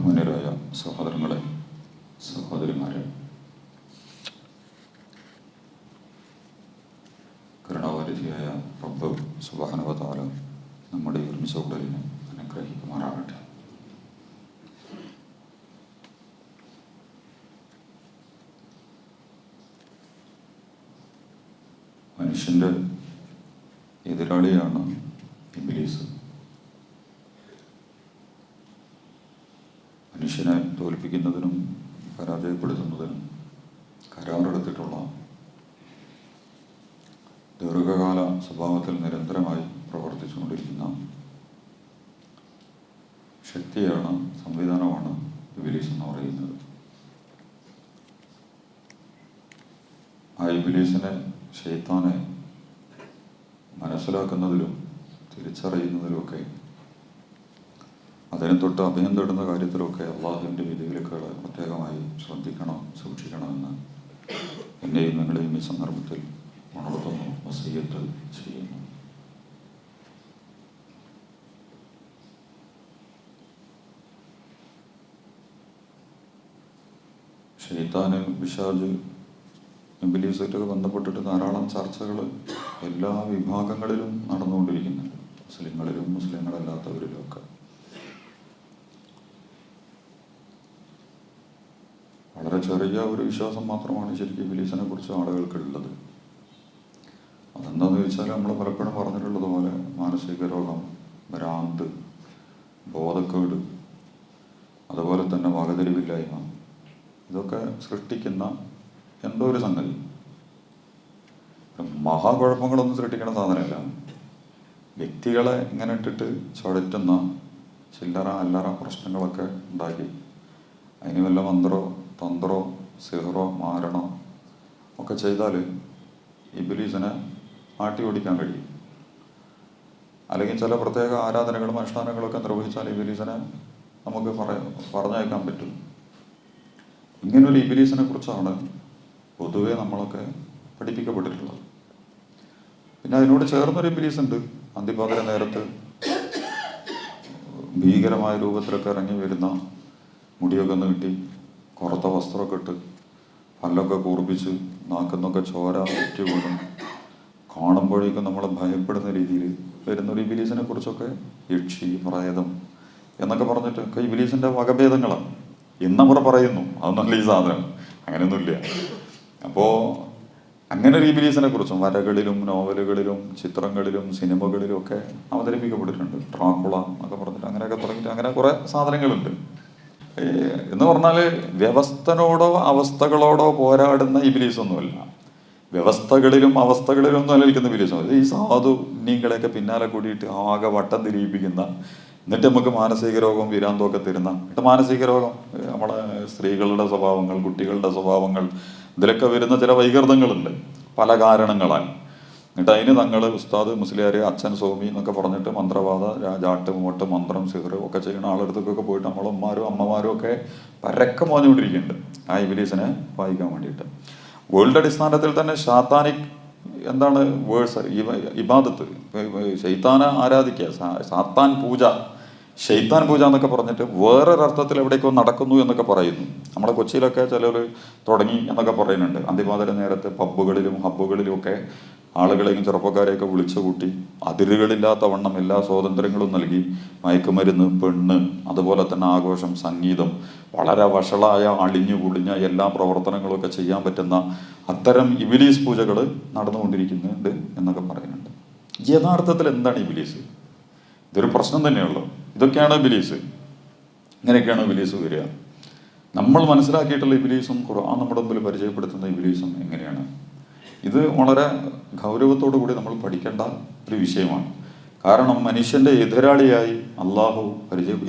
ബഹുമാന്യരായ സഹോദരങ്ങളെ, സഹോദരിമാരെ, കരുണാവാരിധിയായ റബ്ബ് സുബ്ഹാനഹു വ തആല നമ്മുടെ ഒരുമിച്ച ഉടലിനെ അനുഗ്രഹിക്കുമാറാകട്ടെ. മനുഷ്യൻ്റെ എതിരാളിയാണ് ഇബ്ലീസ്. മനുഷ്യനെ തോൽപ്പിക്കുന്നതിനും പരാജയപ്പെടുത്തുന്നതിനും കരാറെടുത്തിട്ടുള്ള ദീർഘകാല സ്വഭാവത്തിൽ നിരന്തരമായി പ്രവർത്തിച്ചുകൊണ്ടിരിക്കുന്ന ശക്തിയാണ്, സംവിധാനമാണ് ഇബ്ലീസ് എന്ന് പറയുന്നത്. ആ ഇബ്ലീസിനെ, ശൈത്താനെ മനസ്സിലാക്കുന്നതിലും തിരിച്ചറിയുന്നതിലുമൊക്കെ, അതിനെ തൊട്ട് അഭയം തേടുന്ന കാര്യത്തിലൊക്കെ അള്ളാഹുവിൻ്റെ വിധിവിലക്കുകൾ പ്രത്യേകമായി ശ്രദ്ധിക്കണം, സൂക്ഷിക്കണമെന്ന് എന്നെയും നിങ്ങളെയും ഈ സന്ദർഭത്തിൽ ഉണർത്തുന്നു, വസിയ്യത്ത് ചെയ്യുന്നു. ശൈത്താന്, പിശാച്, ഇബ്ലീസായിട്ടൊക്കെ ബന്ധപ്പെട്ടിട്ട് ധാരാളം ചർച്ചകൾ എല്ലാ വിഭാഗങ്ങളിലും നടന്നുകൊണ്ടിരിക്കുന്നുണ്ട്. മുസ്ലിങ്ങളിലും മുസ്ലിങ്ങളല്ലാത്തവരിലും ഒക്കെ. വളരെ ചെറിയ ഒരു വിശ്വാസം മാത്രമാണ് ശരിക്കും ഇബ്ലീസിനെ കുറിച്ച് ആളുകൾക്കുള്ളത്. അതെന്താണെന്ന് ചോദിച്ചാൽ, നമ്മൾ പലപ്പോഴും പറഞ്ഞിട്ടുള്ളത് പോലെ മാനസിക രോഗം, ഭ്രാന്ത്, ബോധക്കേട്, അതുപോലെ തന്നെ വകതിരിവില്ലായ്മ, ഇതൊക്കെ സൃഷ്ടിക്കുന്ന എന്തോ ഒരു സംഗതി. മഹാകുഴപ്പങ്ങളൊന്നും സൃഷ്ടിക്കുന്ന സാധനമല്ല. വ്യക്തികളെ ഇങ്ങനെ ഇട്ടിട്ട് ചുഴറ്റുന്ന ചില്ലറ അല്ലറ പ്രശ്നങ്ങളൊക്കെ ഉണ്ടാക്കി അതിന് വല്ല മന്ത്രോ തന്ത്രോ സിഹറോ മാരണോ ഒക്കെ ചെയ്താൽ ഇബ്ലീസിനെ ആട്ടി ഓടിക്കാൻ കഴിയും. അല്ലെങ്കിൽ ചില പ്രത്യേക ആരാധനകളും അനുഷ്ഠാനങ്ങളൊക്കെ നിർവഹിച്ചാൽ ഇബ്ലീസിനെ നമുക്ക് പറഞ്ഞയക്കാൻ പറ്റും. ഇങ്ങനൊരു ഇബ്ലീസിനെ കുറിച്ചാണ് പൊതുവെ നമ്മളൊക്കെ പഠിപ്പിക്കപ്പെട്ടിട്ടുള്ളത്. പിന്നെ അതിനോട് ചേർന്നൊരു ഇബ്ലീസ് ഉണ്ട്. അന്തിപാതിര നേരത്ത് ഭീകരമായ രൂപത്തിലൊക്കെ ഇറങ്ങി വരുന്ന, മുടിയൊക്കെ നീട്ടി, കറുത്ത വസ്ത്രമൊക്കെ ഇട്ട്, പല്ലൊക്കെ കൂർപ്പിച്ച്, നാക്കുന്നൊക്കെ ചോര ഒറ്റ വീണും കാണുമ്പോഴേക്കും നമ്മളെ ഭയപ്പെടുന്ന രീതിയിൽ വരുന്നൊരു ഇബ്ലീസിനെ കുറിച്ചൊക്കെ യക്ഷി, പ്രേതം എന്നൊക്കെ പറഞ്ഞിട്ടൊക്കെ ഇബ്ലീസിൻ്റെ വകഭേദങ്ങളാണ് എന്നവർ പറയുന്നു. അതൊന്നല്ല ഈ സാധനം, അങ്ങനെയൊന്നുമില്ല. അപ്പോൾ അങ്ങനെ ഒരു ഇബ്ലീസിനെ കുറിച്ചും വരകളിലും നോവലുകളിലും ചിത്രങ്ങളിലും സിനിമകളിലും ഒക്കെ അവതരിപ്പിക്കപ്പെട്ടിട്ടുണ്ട്. ഡ്രാക്കുള എന്നൊക്കെ പറഞ്ഞിട്ട് അങ്ങനെയൊക്കെ തുടങ്ങിയിട്ട് അങ്ങനെ കുറേ സാധനങ്ങളുണ്ട്. എന്ന് പറഞ്ഞാൽ വ്യവസ്ഥനോടോ അവസ്ഥകളോടോ പോരാടുന്ന ഇബ്ലീസൊന്നുമല്ല. വ്യവസ്ഥകളിലും അവസ്ഥകളിലും ഒന്നും നിലനിൽക്കുന്ന ഇബ്ലീസൊന്നും. ഈ സാധു നീങ്ങളെയൊക്കെ പിന്നാലെ കൂടിയിട്ട് ആകെ വട്ടം തിരിയിപ്പിക്കുന്ന, എന്നിട്ട് നമുക്ക് മാനസിക രോഗവും വിരാന്തമൊക്കെ തരുന്ന, എന്നിട്ട് മാനസിക രോഗം നമ്മളെ സ്ത്രീകളുടെ സ്വഭാവങ്ങൾ, കുട്ടികളുടെ സ്വഭാവങ്ങൾ, ഇതിലൊക്കെ വരുന്ന ചില വൈകൃതങ്ങളുണ്ട് പല കാരണങ്ങളാൽ. എന്നിട്ട് അതിന് തങ്ങൾ ഉസ്താദ്, മുസ്ലിയാർ, അച്ഛൻ, സ്വാമി എന്നൊക്കെ പറഞ്ഞിട്ട് മന്ത്രവാദ, ജാട്ട്, മോട്ട്, മന്ത്രം, സിഹർ ഒക്കെ ചെയ്യുന്ന ആളെടുത്തൊക്കെ പോയിട്ട് നമ്മളമ്മമാരും അമ്മമാരും ഒക്കെ പരക്കം പോഞ്ഞുകൊണ്ടിരിക്കുന്നുണ്ട് ആ ഇബ്ലീസിനെ വായിക്കാൻ വേണ്ടിയിട്ട്. വേൾഡ് അടിസ്ഥാനത്തിൽ തന്നെ സാത്താനിക് എന്താണ് വേഴ്സ്, ഇബാദത്ത്, ശൈത്താനെ ആരാധിക്കുക, സാത്താൻ പൂജ, ശൈത്താൻ പൂജ എന്നൊക്കെ പറഞ്ഞിട്ട് വേറൊരർത്ഥത്തിൽ എവിടേക്കോ നടക്കുന്നു എന്നൊക്കെ പറയുന്നു. നമ്മുടെ കൊച്ചിയിലൊക്കെ ചിലർ തുടങ്ങി എന്നൊക്കെ പറയുന്നുണ്ട്. അന്തിപാതിര നേരത്തെ പബ്ബുകളിലും ഹബ്ബുകളിലും ഒക്കെ ആളുകളെയും ചെറുപ്പക്കാരെയൊക്കെ വിളിച്ചു കൂട്ടി അതിരുകളില്ലാത്ത വണ്ണം എല്ലാ സ്വാതന്ത്ര്യങ്ങളും നൽകി മയക്കുമരുന്ന്, പെണ്ണ്, അതുപോലെ തന്നെ ആഘോഷം, സംഗീതം, വളരെ വഷളായ അളിഞ്ഞു പൊളിഞ്ഞ എല്ലാ പ്രവർത്തനങ്ങളൊക്കെ ചെയ്യാൻ പറ്റുന്ന അത്തരം ഇബ്ലീസ് പൂജകൾ നടന്നുകൊണ്ടിരിക്കുന്നുണ്ട് എന്നൊക്കെ പറയുന്നുണ്ട്. യഥാർത്ഥത്തിൽ എന്താണ് ഇബ്ലീസ്? ഇതൊരു പ്രശ്നം തന്നെയുള്ളൂ. ഇതൊക്കെയാണ് ഇബ്ലീസ്. ഇങ്ങനെയൊക്കെയാണ് ഇബ്ലീസ് വരിക. നമ്മൾ മനസ്സിലാക്കിയിട്ടുള്ള ഇബ്ലീസും ഖുർആൻ നമ്മുടെ മുമ്പിൽ പരിചയപ്പെടുത്തുന്ന ഇബ്ലീസും എങ്ങനെയാണ്? ഇത് വളരെ ഗൗരവത്തോടു കൂടി നമ്മൾ പഠിക്കേണ്ട ഒരു വിഷയമാണ്. കാരണം മനുഷ്യൻ്റെ എതിരാളിയായി അള്ളാഹു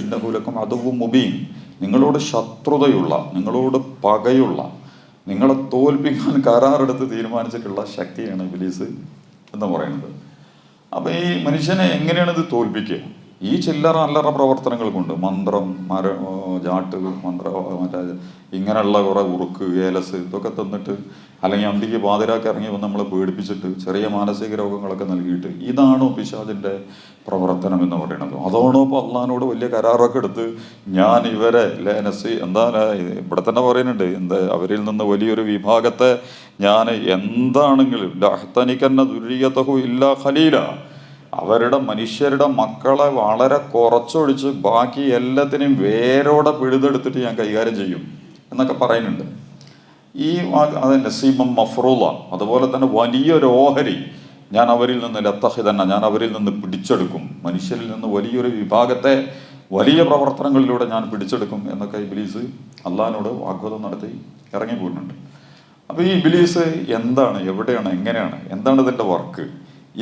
ഇന്നഹു ലക്കും അദുവ്വുൻ മുബീൻ, നിങ്ങളോട് ശത്രുതയുള്ള, നിങ്ങളോട് പകയുള്ള, നിങ്ങളെ തോൽപ്പിക്കാൻ കരാറെടുത്ത് തീരുമാനിച്ചിട്ടുള്ള ശക്തിയാണ് ഇബ്ലീസ് എന്ന് പറയുന്നത്. അപ്പം ഈ മനുഷ്യനെ എങ്ങനെയാണ് ഇത് തോൽപ്പിക്കുക? ഈ ചില്ലറ അല്ലറ പ്രവർത്തനങ്ങൾ കൊണ്ട് മന്ത്രം, ജാട്ട്, മറ്റേ ഇങ്ങനെയുള്ള കുറേ ഉറുക്ക്, ഏലസ് ഇതൊക്കെ തന്നിട്ട്, അല്ലെങ്കിൽ അന്തിക്ക് പാതിരാക്കി ഇറങ്ങി വന്ന് നമ്മളെ പേടിപ്പിച്ചിട്ട് ചെറിയ മാനസിക രോഗങ്ങളൊക്കെ നൽകിയിട്ട്, ഇതാണോ പിശാചിൻ്റെ പ്രവർത്തനം എന്ന് പറയുന്നത്? അതാണോ ഇപ്പോൾ അള്ളാഹിനോട് വലിയ കരാറൊക്കെ എടുത്ത് ഞാൻ ഇവരെ എന്താ ഇവിടെ തന്നെ പറയുന്നുണ്ട്, എന്താ അവരിൽ നിന്ന് വലിയൊരു വിഭാഗത്തെ ഞാൻ എന്താണെങ്കിലും ലഹ്തനിക്കന്ന ദുരിയതഹു ഇല്ലാ ഖലീല, അവരുടെ മനുഷ്യരുടെ മക്കളെ വളരെ കുറച്ചൊഴിച്ച് ബാക്കി എല്ലാത്തിനെയും വേരോടെ പിഴുതെടുത്തിട്ട് ഞാൻ കൈകാര്യം ചെയ്യും എന്നൊക്കെ പറയുന്നുണ്ട്. ഈ അത് നസീബം മഫ്റൂള, അതുപോലെ തന്നെ വലിയൊരു ഓഹരി ഞാൻ അവരിൽ നിന്ന് ലത്തഹിതന്ന, ഞാൻ അവരിൽ നിന്ന് പിടിച്ചെടുക്കും, മനുഷ്യരിൽ നിന്ന് വലിയൊരു വിഭാഗത്തെ വലിയ പ്രവർത്തനങ്ങളിലൂടെ ഞാൻ പിടിച്ചെടുക്കും എന്നൊക്കെ ഇബ്ലീസ് അള്ളാഹിനോട് വാഗ്വാദം നടത്തി ഇറങ്ങിപ്പോയിട്ടുണ്ട്. അപ്പോൾ ഈ ഇബ്ലീസ് എന്താണ്, എവിടെയാണ്, എങ്ങനെയാണ്, എന്താണ് ഇതിൻ്റെ വർക്ക്?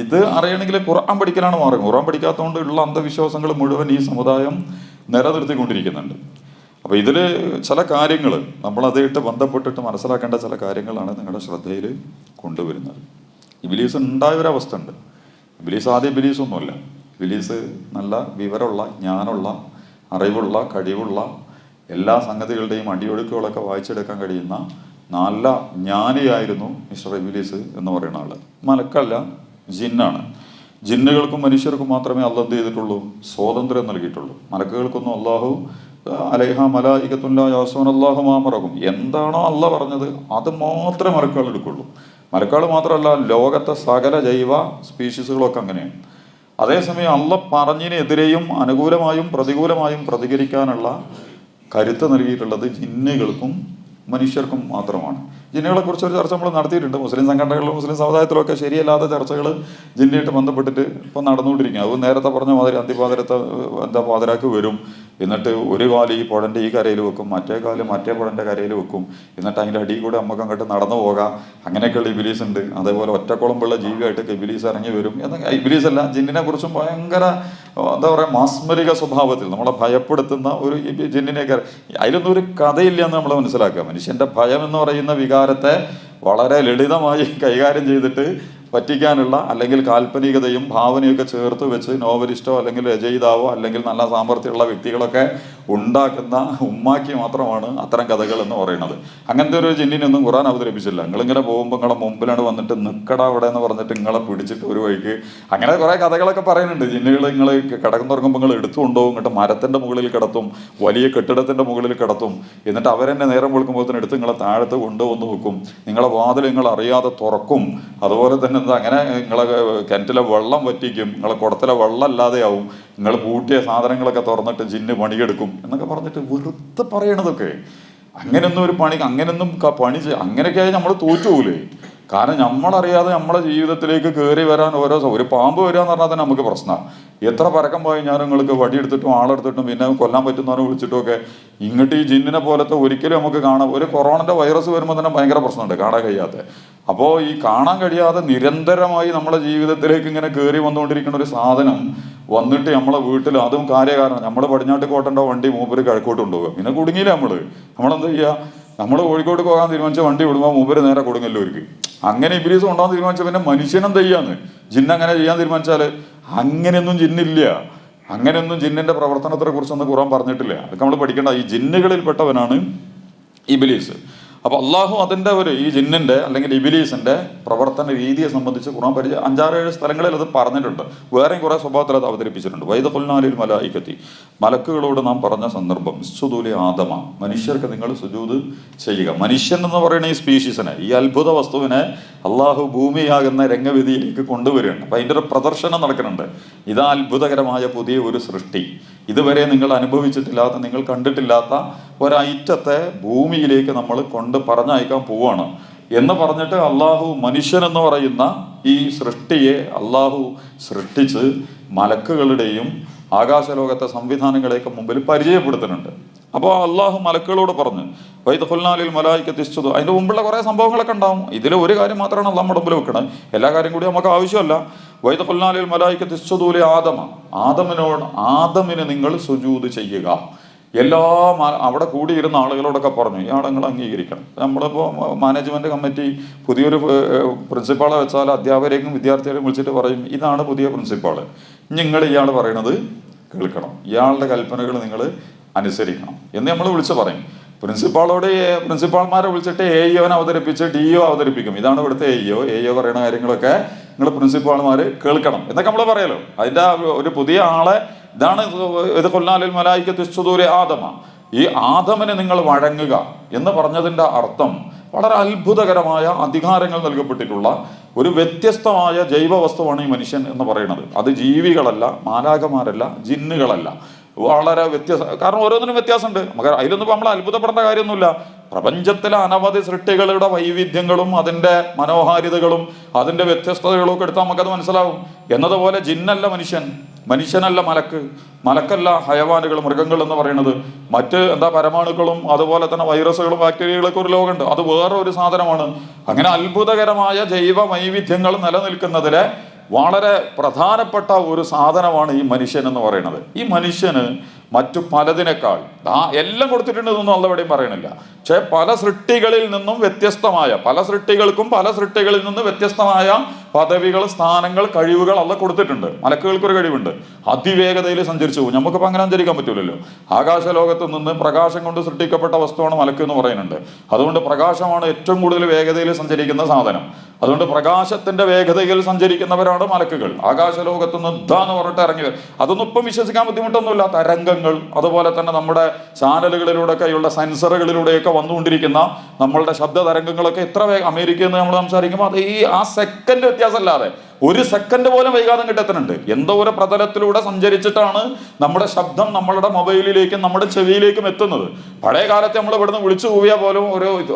ഇത് അറിയണമെങ്കിൽ ഖുർആൻ പഠിക്കലാണ് മാർഗം. ഖുർആൻ പഠിക്കാത്തതുകൊണ്ട് ഉള്ള അന്ധവിശ്വാസങ്ങൾ മുഴുവൻ ഈ സമുദായം നിലനിർത്തിക്കൊണ്ടിരിക്കുന്നുണ്ട്. അപ്പോൾ ഇതിൽ ചില കാര്യങ്ങൾ നമ്മളതായിട്ട് ബന്ധപ്പെട്ടിട്ട് മനസ്സിലാക്കേണ്ട ചില കാര്യങ്ങളാണ് നിങ്ങളുടെ ശ്രദ്ധയിൽ കൊണ്ടുവരുന്നത്. ഇബ്ലീസ് ഉണ്ടായ ഒരവസ്ഥ ഉണ്ട്. ഇബ്ലീസ് ആദ്യം ഇബ്ലീസൊന്നുമല്ല. ഇബ്ലീസ് നല്ല വിവരമുള്ള, ജ്ഞാനമുള്ള, അറിവുള്ള, കഴിവുള്ള, എല്ലാ സംഗതികളുടെയും അടിയൊഴുക്കുകളൊക്കെ വായിച്ചെടുക്കാൻ കഴിയുന്ന നല്ല ജ്ഞാനിയായിരുന്നു മിസ്റ്റർ ഇബ്ലീസ് എന്ന് പറയുന്ന ആൾ. മലക്കല്ല, ജിന്നാണ്. ജിന്നുകൾക്കും മനുഷ്യർക്കും മാത്രമേ അള്ളാഹ് എന്ത് ചെയ്തിട്ടുള്ളൂ? സ്വാതന്ത്ര്യം നൽകിയിട്ടുള്ളൂ. മലക്കുകൾക്കൊന്നും അള്ളാഹു അലൈഹ മലായികത്തുല്ലാ യാസൂന അല്ലാഹു മാ അമറഹും, എന്താണോ അള്ളാഹ് പറഞ്ഞത് അത് മാത്രമേ മലക്കുകൾ എടുക്കുള്ളൂ. മലക്കുകൾ മാത്രമല്ല, ലോകത്തെ സകല ജൈവ സ്പീഷീസുകളൊക്കെ അങ്ങനെയാണ്. അതേസമയം അള്ളാഹ് പറഞ്ഞതിനെതിരെയും അനുകൂലമായും പ്രതികൂലമായും പ്രതികരിക്കാനുള്ള കരുത്ത് നൽകിയിട്ടുള്ളത് ജിന്നുകൾക്കും മനുഷ്യർക്കും മാത്രമാണ്. ജിന്നുകളെ കുറിച്ച് ഒരു ചർച്ച നമ്മൾ നടത്തിയിട്ടുണ്ട്. മുസ്ലിം സംഘടനകളിലും മുസ്ലിം സമുദായത്തിലൊക്കെ ശരിയല്ലാത്ത ചർച്ചകൾ ജിന്നായിട്ട് ബന്ധപ്പെട്ടിട്ട് ഇപ്പോൾ നടന്നുകൊണ്ടിരിക്കുക. അത് നേരത്തെ പറഞ്ഞ മാതിരി അന്തിപാതിരത്തെ പാതിരാക്ക് വരും, എന്നിട്ട് ഒരു കാല് ഈ പുഴൻ്റെ ഈ കരയിൽ വെക്കും, മറ്റേ കാല് മറ്റേ പുഴൻ്റെ കരയിൽ വെക്കും, എന്നിട്ട് അതിൻ്റെ അടിയിൽ കൂടെ നമുക്ക് അങ്ങോട്ട് നടന്നു പോകാം. അങ്ങനെയൊക്കെയുള്ള ഇബ്ലീസ് ഉണ്ട്. അതേപോലെ ഒറ്റക്കുളമ്പുള്ള ജീവിയായിട്ടൊക്കെ ഇബ്ലീസ് ഇറങ്ങി വരും. എന്നൊക്കെ ഇബ്ലീസ് അല്ല, ജിന്നിനെ കുറിച്ചും ഭയങ്കര എന്താ പറയുക, മാസ്മരിക സ്വഭാവത്തിൽ നമ്മളെ ഭയപ്പെടുത്തുന്ന ഒരു ജിന്നിനെയൊക്കെ, അതിലൊന്നും ഒരു കഥയില്ല എന്ന് നമ്മൾ മനസ്സിലാക്കുക. മനുഷ്യൻ്റെ ഭയം എന്ന് പറയുന്ന വികാരത്തെ വളരെ ലളിതമായി കൈകാര്യം ചെയ്തിട്ട് പറ്റിക്കാനുള്ള, അല്ലെങ്കിൽ കാൽപ്പനികതയും ഭാവനയൊക്കെ ചേർത്ത് വെച്ച് നോവലിസ്റ്റോ അല്ലെങ്കിൽ രചയിതാവോ അല്ലെങ്കിൽ നല്ല സാമർത്ഥ്യമുള്ള വ്യക്തികളൊക്കെ ഉണ്ടാക്കുന്ന ഉമ്മാക്കി മാത്രമാണ് അത്തരം കഥകൾ എന്ന് പറയുന്നത്. അങ്ങനത്തെ ഒരു ജിന്നിനൊന്നും ഖുർആൻ അവതരിപ്പിച്ചില്ല. നിങ്ങളിങ്ങനെ പോകുമ്പോൾ നിങ്ങളെ മുമ്പിലാണ് വന്നിട്ട് നിൽക്കട അവിടെ എന്ന് പറഞ്ഞിട്ട് നിങ്ങളെ പിടിച്ചിട്ട് ഒരു വഴിക്ക്, അങ്ങനെ കുറേ കഥകളൊക്കെ പറയുന്നുണ്ട്. ജിന്നുകൾ നിങ്ങൾ കിടക്കുന്നുറങ്ങുമ്പോൾ നിങ്ങൾ എടുത്തു കൊണ്ടുപോകും, എന്നിട്ട് മരത്തിൻ്റെ മുകളിൽ കിടത്തും, വലിയ കെട്ടിടത്തിൻ്റെ മുകളിൽ കിടത്തും, എന്നിട്ട് അവരെന്നെ നേരം വെളുക്കുമ്പോഴത്തേന് എടുത്ത് നിങ്ങളെ താഴത്ത് കൊണ്ടുവന്ന് വെക്കും, നിങ്ങളെ വാതിൽ നിങ്ങൾ അറിയാതെ തുറക്കും, അതുപോലെ തന്നെ അങ്ങനെ നിങ്ങളെ കിണറ്റിലെ വെള്ളം വറ്റിക്കും, നിങ്ങളെ കുടത്തിലെ വെള്ളം അല്ലാതെയാവും, നിങ്ങൾ പൂട്ടിയ സാധനങ്ങളൊക്കെ തുറന്നിട്ട് ജിന്ന് പണിയെടുക്കും എന്നൊക്കെ പറഞ്ഞിട്ട് വെറുതെ പറയണതൊക്കെ. അങ്ങനെയൊന്നും ഒരു പണി, അങ്ങനെയൊന്നും പണി അങ്ങനെയൊക്കെ നമ്മൾ തോറ്റുപോകൂലേ? കാരണം നമ്മളറിയാതെ നമ്മളെ ജീവിതത്തിലേക്ക് കയറി വരാൻ ഒരു പാമ്പ് വരിക എന്ന് പറഞ്ഞാൽ തന്നെ നമുക്ക് പ്രശ്നമാണ്. എത്ര പരക്കം പോയി ഞാൻ നിങ്ങൾക്ക് വടിയെടുത്തിട്ടും ആളെടുത്തിട്ടും പിന്നെ കൊല്ലാൻ പറ്റുന്നവരെ വിളിച്ചിട്ടും ഒക്കെ, ഇങ്ങോട്ട് ഈ ജിന്നിനെ പോലത്തെ ഒരിക്കലും നമുക്ക് കാണാം. ഒരു കൊറോണൻ്റെ വൈറസ് വരുമ്പോൾ തന്നെ ഭയങ്കര പ്രശ്നമുണ്ട്, കാണാൻ കഴിയാതെ. അപ്പോൾ ഈ കാണാൻ കഴിയാതെ നിരന്തരമായി നമ്മളെ ജീവിതത്തിലേക്ക് ഇങ്ങനെ കയറി വന്നുകൊണ്ടിരിക്കുന്ന ഒരു സാധനം വന്നിട്ട് നമ്മളെ വീട്ടിൽ, അതും കാര്യകാരണം നമ്മൾ പടിഞ്ഞാട്ട് കോട്ടൻ്റെ വണ്ടി മൂപ്പര് കിഴക്കോട്ട് കൊണ്ടുപോകുക, പിന്നെ കുടുങ്ങിയില്ല നമ്മളെന്താ ചെയ്യുക? നമ്മൾ കോഴിക്കോട് പോകാൻ തീരുമാനിച്ച വണ്ടി വിടുമ്പോൾ മൂപ്പര് നേരെ കൊടുങ്ങല്ലോ അവർക്ക്. അങ്ങനെ ഇബ്ലീസ് കൊണ്ടാകാൻ തീരുമാനിച്ച പിന്നെ മനുഷ്യനെന്താ ചെയ്യാന്ന്? ജിന്ന് അങ്ങനെ ചെയ്യാൻ തീരുമാനിച്ചാൽ അങ്ങനെയൊന്നും ജിന്നില്ല. അങ്ങനെയൊന്നും ജിന്നിൻ്റെ പ്രവർത്തനത്തെ കുറിച്ചൊന്നും ഖുർആൻ പറഞ്ഞിട്ടില്ല. അതൊക്കെ നമ്മൾ പഠിക്കേണ്ട. ഈ ജിന്നുകളിൽപ്പെട്ടവനാണ് ഇബ്ലീസ്. അപ്പോൾ അള്ളാഹു അതിൻ്റെ ഈ ജിന്നിൻ്റെ അല്ലെങ്കിൽ ഇബ്ലീസിൻ്റെ പ്രവർത്തന രീതിയെ സംബന്ധിച്ച് ഖുർആൻ 5-6 സ്ഥലങ്ങളിൽ അത് പറഞ്ഞിട്ടുണ്ട്. വേറെയും കുറേ സ്വഭാവത്തിൽ അത് അവതരിപ്പിച്ചിട്ടുണ്ട്. വൈദ ഖുൽനാലിൽ മലായികത്തി, മലക്കുകളോട് നാം പറഞ്ഞ സന്ദർഭം, ഇസ്ജുദൂലി ആദമ, മനുഷ്യർക്ക് നിങ്ങൾ സുജൂദ് ചെയ്യുക. മനുഷ്യൻ എന്ന് പറയുന്ന ഈ സ്പീഷീസിനെ, ഈ അത്ഭുത വസ്തുവിനെ അള്ളാഹു ഭൂമിയാകുന്ന രംഗവേദിയിലേക്ക് കൊണ്ടുവരികയാണ്. അപ്പം അതിൻ്റെ ഒരു പ്രദർശനം നടക്കുന്നുണ്ട്. ഇതാ അത്ഭുതകരമായ പുതിയ ഒരു സൃഷ്ടി, ഇതുവരെ നിങ്ങൾ അനുഭവിച്ചിട്ടില്ലാത്ത, നിങ്ങൾ കണ്ടിട്ടില്ലാത്ത ഒരൈറ്റത്തെ ഭൂമിയിലേക്ക് നമ്മൾ പറഞ്ഞയക്കാൻ പോവാണ് എന്ന് പറഞ്ഞിട്ട് അള്ളാഹു മനുഷ്യനെന്ന് പറയുന്ന ഈ സൃഷ്ടിയെ അള്ളാഹു സൃഷ്ടിച്ച് മലക്കുകളുടെയും ആകാശലോകത്തെ സംവിധാനങ്ങളെയൊക്കെ മുമ്പിൽ പരിചയപ്പെടുത്തുന്നുണ്ട്. അപ്പോൾ അള്ളാഹു മലക്കുകളോട് പറഞ്ഞു, വൈദഖുൽനാലിൽ മലായികത്തി ഇസ്ജുദൂ. അതിൻ്റെ മുമ്പുള്ള കുറേ സംഭവങ്ങളൊക്കെ ഉണ്ടാവും. ഇതിൽ ഒരു കാര്യം മാത്രമാണ് അള്ളാഹ് നമ്മുടെ മുമ്പിൽ വെക്കണത്. എല്ലാ കാര്യം കൂടി നമുക്ക് ആവശ്യമല്ല. വൈദഖുൽനാലിൽ മലായികത്തി ഇസ്ജുദൂ ലി ആദമ, ആദമിന് നിങ്ങൾ സുജൂദ് ചെയ്യുക. എല്ലാ അവിടെ കൂടിയിരുന്ന ആളുകളോടൊക്കെ പറഞ്ഞു, ഈ ആളുകൾ അംഗീകരിക്കണം. നമ്മളിപ്പോൾ മാനേജ്മെൻറ്റ് കമ്മിറ്റി പുതിയൊരു പ്രിൻസിപ്പാളെ വെച്ചാൽ അധ്യാപകരെയും വിദ്യാർത്ഥികളെയും വിളിച്ചിട്ട് പറയും, ഇതാണ് പുതിയ പ്രിൻസിപ്പാള്, നിങ്ങൾ ഇയാൾ പറയണത് കേൾക്കണം, ഇയാളുടെ കൽപ്പനകൾ നിങ്ങൾ അനുസരിക്കണം എന്ന് നമ്മൾ വിളിച്ചു പറയും. പ്രിൻസിപ്പാൾമാരെ വിളിച്ചിട്ട് AEOനെ അവതരിപ്പിച്ച് DO അവതരിപ്പിക്കും. ഇതാണ് ഇവിടുത്തെ AEO പറയുന്ന കാര്യങ്ങളൊക്കെ നിങ്ങൾ പ്രിൻസിപ്പാൾമാർ കേൾക്കണം എന്നൊക്കെ നമ്മൾ പറയല്ലോ. അതിൻ്റെ ഒരു പുതിയ ആളെ ഇതാണ് ഇത് കൊല്ലാലിൽ മലായിക്കത്ത് ഇസ്തുദൂരെ ആദമ, ഈ ആദമിന് നിങ്ങൾ വഴങ്ങുക എന്ന് പറഞ്ഞതിൻ്റെ അർത്ഥം വളരെ അത്ഭുതകരമായ അധികാരങ്ങൾ നൽകപ്പെട്ടിട്ടുള്ള ഒരു വ്യത്യസ്തമായ ജൈവ വസ്തുവാണ് ഈ മനുഷ്യൻ എന്ന് പറയുന്നത്. അത് ജീവികളല്ല, മാലാഖമാരല്ല, ജിന്നുകളല്ല, വളരെ കാരണം ഓരോന്നിനും വ്യത്യാസമുണ്ട്. നമുക്ക് അതിലൊന്നും നമ്മൾ അത്ഭുതപ്പെടേണ്ട കാര്യമൊന്നുമില്ല. പ്രപഞ്ചത്തിലെ അനവധി സൃഷ്ടികളുടെ വൈവിധ്യങ്ങളും അതിൻ്റെ മനോഹാരിതകളും അതിൻ്റെ വ്യത്യസ്തതകളും ഒക്കെ എടുത്താൽ നമുക്കത് മനസ്സിലാവും. എന്നതുപോലെ ജിന്നല്ല മനുഷ്യൻ, മനുഷ്യനല്ല മലക്ക്, മലക്കല്ല ഹയവാനുകൾ, മൃഗങ്ങൾ എന്ന് പറയുന്നത്. മറ്റ് പരമാണുക്കളും അതുപോലെ തന്നെ വൈറസുകളും ബാക്ടീരിയകളൊക്കെ ഒരു ലോകമുണ്ട്, അത് വേറെ ഒരു സാധനമാണ്. അങ്ങനെ അത്ഭുതകരമായ ജൈവ വൈവിധ്യങ്ങൾ നിലനിൽക്കുന്നതിലെ വളരെ പ്രധാനപ്പെട്ട ഒരു സാധനമാണ് ഈ മനുഷ്യൻ എന്ന് പറയുന്നത്. ഈ മനുഷ്യന് മറ്റു പലതിനേക്കാൾ എല്ലാം കൊടുത്തിട്ടുണ്ടെന്നൊന്നും അല്ല എവിടെയും പറയണില്ല. പക്ഷെ പല സൃഷ്ടികളിൽ നിന്നും വ്യത്യസ്തമായ, പല സൃഷ്ടികൾക്കും പല സൃഷ്ടികളിൽ നിന്ന് വ്യത്യസ്തമായ പദവികൾ, സ്ഥാനങ്ങൾ, കഴിവുകൾ അല്ല കൊടുത്തിട്ടുണ്ട്. മലക്കുകൾക്കൊരു കഴിവുണ്ട്, അതിവേഗതയിൽ സഞ്ചരിച്ചു പോകും. നമുക്കിപ്പോൾ അങ്ങനെ സഞ്ചരിക്കാൻ പറ്റൂലല്ലോ. ആകാശലോകത്ത് നിന്ന് പ്രകാശം കൊണ്ട് സൃഷ്ടിക്കപ്പെട്ട വസ്തുവാണ് മലക്ക് എന്ന് പറയുന്നുണ്ട്. അതുകൊണ്ട് പ്രകാശമാണ് ഏറ്റവും കൂടുതൽ വേഗതയിൽ സഞ്ചരിക്കുന്ന സാധനം. അതുകൊണ്ട് പ്രകാശത്തിന്റെ വേഗതയിൽ സഞ്ചരിക്കുന്നവരാണ് മലക്കുകൾ. ആകാശലോകത്ത് നിന്ന് എന്ന് പറഞ്ഞിട്ട് ഇറങ്ങി വരും. അതൊന്നും ഇപ്പം വിശ്വസിക്കാൻ ബുദ്ധിമുട്ടൊന്നുമില്ല. തരംഗങ്ങൾ, അതുപോലെ തന്നെ നമ്മുടെ ചാനലുകളിലൂടെയൊക്കെയുള്ള സെൻസറുകളിലൂടെയൊക്കെ വന്നുകൊണ്ടിരിക്കുന്ന നമ്മളുടെ ശബ്ദ തരംഗങ്ങളൊക്കെ എത്ര വേഗം അമേരിക്കയിൽ നിന്ന് നമ്മൾ സംസാരിക്കുമ്പോൾ അത് ആ സെക്കൻഡ് വ്യത്യാസമല്ലാതെ ഒരു സെക്കൻഡ് പോലും വൈകാതെ കിട്ടുന്നുണ്ട്. എന്തോ ഒരു പ്രതലത്തിലൂടെ സഞ്ചരിച്ചിട്ടാണ് നമ്മുടെ ശബ്ദം നമ്മളുടെ മൊബൈലിലേക്കും നമ്മുടെ ചെവിയിലേക്കും എത്തുന്നത്. പഴയ കാലത്ത് നമ്മൾ ഇവിടുന്ന് വിളിച്ചു പോയാൽ പോലും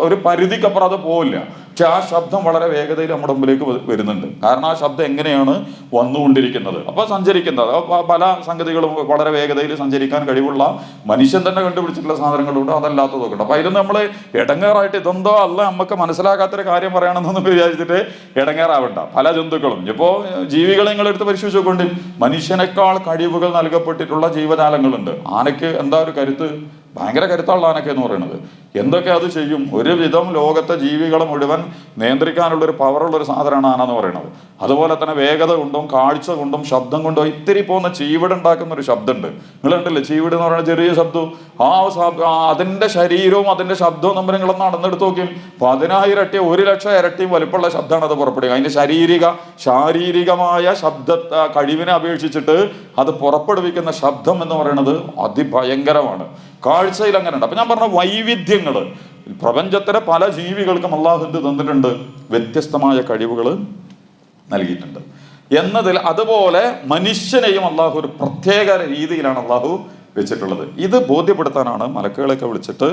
ഒരു പരിധിക്കപ്പുറം അത് പോവില്ല. പക്ഷെ ആ ശബ്ദം വളരെ വേഗതയിൽ നമ്മുടെ മുമ്പിലേക്ക് വരുന്നുണ്ട്. കാരണം ആ ശബ്ദം എങ്ങനെയാണ് വന്നുകൊണ്ടിരിക്കുന്നത്. അപ്പോൾ സഞ്ചരിക്കുന്നത് പല സംഗതികളും വളരെ വേഗതയിൽ സഞ്ചരിക്കാൻ കഴിവുള്ള മനുഷ്യൻ തന്നെ കണ്ടുപിടിച്ചിട്ടുള്ള സാധനങ്ങളുണ്ട്, അതല്ലാത്തതൊക്കെ ഉണ്ട്. അപ്പോൾ അതിൽ നമ്മൾ ഇടങ്ങേറായിട്ട് ഇതെന്തോ അല്ല നമുക്ക് മനസ്സിലാക്കാത്തൊരു കാര്യം പറയണമെന്നൊന്നും വിചാരിച്ചിട്ട് ഇടങ്ങേറാവണ്ട. പല ജന്തുക്കളും ഇപ്പോൾ ജീവികളെ നിങ്ങളെടുത്ത് പരിശോധിച്ച് നോക്കൊണ്ട് മനുഷ്യനേക്കാൾ കഴിവുകൾ നൽകപ്പെട്ടിട്ടുള്ള ജീവജാലങ്ങളുണ്ട്. ആനയ്ക്ക് എന്താ ഒരു കരുത്ത്, ഭയങ്കര കരുത്തുള്ള ആനയ്ക്ക് എന്ന് പറയുന്നത്. എന്തൊക്കെ അത് ചെയ്യും. ഒരുവിധം ലോകത്തെ ജീവികളെ മുഴുവൻ നിയന്ത്രിക്കാനുള്ളൊരു പവറുള്ളൊരു സാധനമാണ് ആന എന്ന് പറയുന്നത്. അതുപോലെ തന്നെ വേഗത കൊണ്ടും കാഴ്ച കൊണ്ടും ശബ്ദം കൊണ്ടും ഇത്തിരി പോകുന്ന ചീവിട് ഉണ്ടാക്കുന്ന ഒരു ശബ്ദമുണ്ട്. നിങ്ങൾ കണ്ടില്ലേ ചീവിട് എന്ന് പറയുന്ന ചെറിയ ശബ്ദം. അതിൻ്റെ ശരീരവും അതിൻ്റെ ശബ്ദവും നമ്മൾ നിങ്ങളൊന്ന് നടന്നെടുത്ത് നോക്കിയും 10,000 ഇരട്ടി 1,00,000 ഇരട്ടിയും വലുപ്പമുള്ള ശബ്ദമാണ് അത് പുറപ്പെടുക. അതിൻ്റെ ശാരീരികമായ ശബ്ദ കഴിവിനെ അപേക്ഷിച്ചിട്ട് അത് പുറപ്പെടുവിക്കുന്ന ശബ്ദം എന്ന് പറയുന്നത് അതിഭയങ്കരമാണ്. കാഴ്ചയിൽ അങ്ങനെ ഉണ്ട്. അപ്പൊ ഞാൻ പറഞ്ഞ വൈവിധ്യങ്ങൾ പ്രപഞ്ചത്തിലെ പല ജീവികൾക്കും അള്ളാഹു തന്നിട്ടുണ്ട്, വ്യത്യസ്തമായ കഴിവുകൾ നൽകിയിട്ടുണ്ട് എന്നതിൽ. അതുപോലെ മനുഷ്യനെയും അള്ളാഹു ഒരു പ്രത്യേക രീതിയിലാണ് അള്ളാഹു വെച്ചിട്ടുള്ളത്. ഇത് ബോധ്യപ്പെടുത്താനാണ് മലക്കുകളെയൊക്കെ വിളിച്ചിട്ട്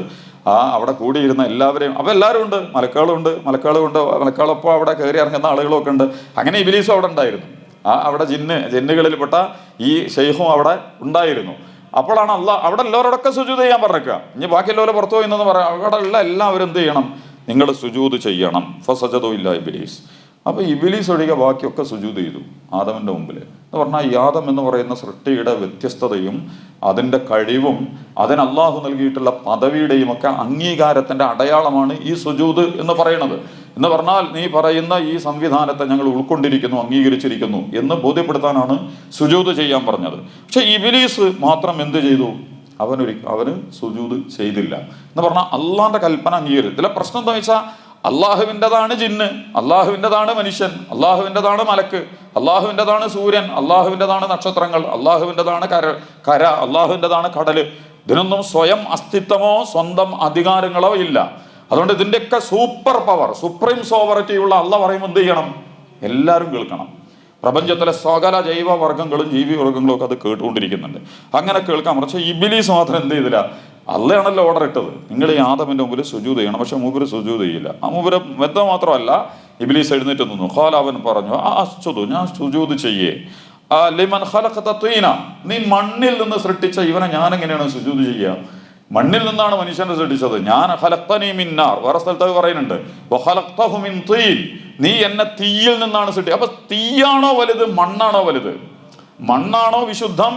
അവിടെ കൂടിയിരുന്ന എല്ലാവരെയും, അപ്പോൾ എല്ലാവരും ഉണ്ട്, മലക്കുകളുണ്ട്, മലക്കുകളൊപ്പം അവിടെ കയറി ഇറങ്ങുന്ന ആളുകളൊക്കെ ഉണ്ട്. അങ്ങനെ ഇബ്ലീസും അവിടെ ഉണ്ടായിരുന്നു. അവിടെ ജിന്നുകളിൽപ്പെട്ട ഈ ഷെയ്ഖും അവിടെ ഉണ്ടായിരുന്നു. അപ്പോഴാണ് അവിടെ എല്ലാവരോടൊക്കെ സുജൂദ് ചെയ്യാൻ പറഞ്ഞേക്കുക. ഇനി ബാക്കിയുള്ളവരെ പുറത്തു പോയി എന്ന് പറയാം. അവിടെ ഉള്ള എല്ലാവരും എന്ത് ചെയ്യണം, നിങ്ങൾ സുജൂദ് ചെയ്യണം. ഫസജദു ഇല്ലാ ഇബ്ലീസ്. അപ്പോൾ ഇബ്ലീസ് ഒഴികെ ബാക്കിയൊക്കെ സുജൂദ് ചെയ്തു ആദമിൻ്റെ മുമ്പിൽ. എന്ന് പറഞ്ഞാൽ ഈ ആദം എന്ന് പറയുന്ന സൃഷ്ടിയുടെ വ്യത്യസ്തതയും അതിൻ്റെ കഴിവും അതിന് അള്ളാഹു നൽകിയിട്ടുള്ള പദവിയുടെയും ഒക്കെ അംഗീകാരത്തിൻ്റെ അടയാളമാണ് ഈ സുജൂദ് എന്ന് പറയുന്നത്. എന്ന് പറഞ്ഞാൽ നീ പറയുന്ന ഈ സംവിധാനത്തെ ഞങ്ങൾ ഉൾക്കൊണ്ടിരിക്കുന്നു, അംഗീകരിച്ചിരിക്കുന്നു എന്ന് ബോധ്യപ്പെടുത്താനാണ് സുജൂദ് ചെയ്യാൻ പറഞ്ഞത്. പക്ഷെ ഇബ്ലീസ് മാത്രം എന്ത് ചെയ്തു, അവന് സുജൂദ് ചെയ്തില്ല. എന്ന് പറഞ്ഞാൽ അള്ളാഹിൻ്റെ കൽപ്പന അംഗീകരിച്ചു. ഇതിലെ പ്രശ്നം എന്താ വെച്ചാൽ അള്ളാഹുവിൻ്റെതാണ് ജിന്ന്, അള്ളാഹുവിൻ്റെതാണ് മനുഷ്യൻ, അള്ളാഹുവിൻ്റെതാണ് മലക്ക്, അള്ളാഹുവിൻ്റെതാണ് സൂര്യൻ, അള്ളാഹുവിൻ്റെതാണ് നക്ഷത്രങ്ങൾ, അള്ളാഹുവിൻ്റെതാണ് കര, അള്ളാഹുവിൻ്റെതാണ് കടല്. ഇതിനൊന്നും സ്വയം അസ്തിത്വമോ സ്വന്തം അധികാരങ്ങളോ ഇല്ല. അതുകൊണ്ട് ഇതിൻ്റെയൊക്കെ സൂപ്പർ പവർ, സുപ്രീം സോവറിറ്റി ഉള്ള അള്ളാഹ് പറയുമ്പോൾ എന്ത് ചെയ്യണം, എല്ലാവരും കേൾക്കണം. പ്രപഞ്ചത്തിലെ സകല ജൈവവർഗ്ഗങ്ങളും ജീവിവർഗ്ഗങ്ങളും ഒക്കെ അത് കേട്ടുകൊണ്ടിരിക്കുന്നുണ്ട്. അങ്ങനെ കേൾക്കാൻ. പക്ഷേ ഇബ്ലീസ് മാത്രം എന്ത് ചെയ്തില്ല, അള്ളയാണല്ലോ ഓർഡർ ഇട്ടത്, നിങ്ങൾ ഈ ആദമിൻ്റെ മുമ്പിൽ സുജൂദ് ചെയ്യണം. പക്ഷെ മൂപ്പര് സുജൂദ് ചെയ്യില്ല. ആ മൂപ്പര് മെത്ത മാത്രമല്ല, ഇബ്ലീസ് എഴുന്നേറ്റ് നിന്നു. ഖാല, അവൻ പറഞ്ഞു, അസ്ജുദു, ഞാൻ സുജൂദ് ചെയ്യേ ലിമൻ ഖലഖത തീന, നീ മണ്ണിൽ നിന്ന് സൃഷ്ടിച്ച ഇവനെ ഞാൻ എങ്ങനെയാണ് സുജൂദ് ചെയ്യുക? മണ്ണിൽ നിന്നാണ് മനുഷ്യനെ സൃഷ്ടിച്ചത്. ഞാൻ ഖലഖ്തനി മിൻ നാർ, വേറെ സ്ഥലത്ത് പറയുന്നുണ്ട്, വഖലഖ്തഹു മിൻ തീൻ, നീ എന്നെ തീയിൽ നിന്നാണ് സൃഷ്ടിച്ചത്. അപ്പൊ തീയാണോ വലുത്, മണ്ണാണോ വലുത്? മണ്ണാണോ വിശുദ്ധം,